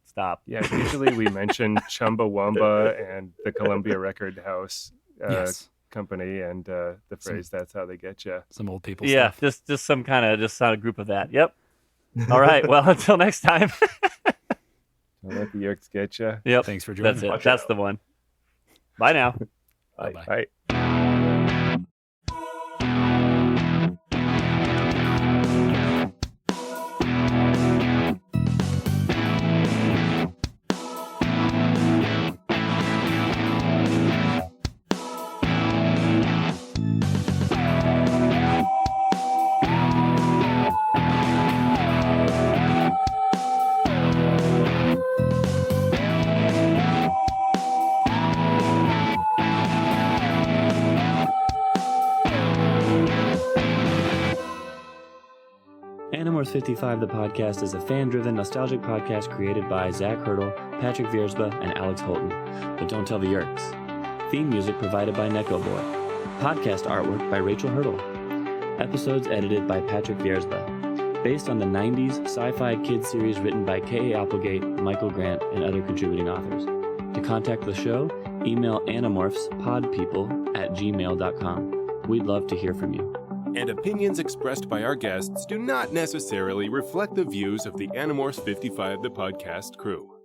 stop. Yeah, usually we mention Chumbawamba and the Columbia Record House Yes. company and the phrase "that's how they get you." Some old people Yeah, stuff. just some kind of a group of that. Yep. All right. Well, until next time. Don't let the Yeerks get you. Yep. Thanks for joining. That's it. Watch That's out. the one. Bye now. Bye-bye. Bye. Animorphs 55, the podcast, is a fan-driven, nostalgic podcast created by Zach Hurdle, Patrick Viersba, and Alex Holton. But don't tell the Yeerks. Theme music provided by Neko Boy. Podcast artwork by Rachel Hurdle. Episodes edited by Patrick Viersba. Based on the 90s sci-fi kids series written by K.A. Applegate, Michael Grant, and other contributing authors. To contact the show, email animorphspodpeople@gmail.com. We'd love to hear from you. And opinions expressed by our guests do not necessarily reflect the views of the Animorphs 55 the podcast crew.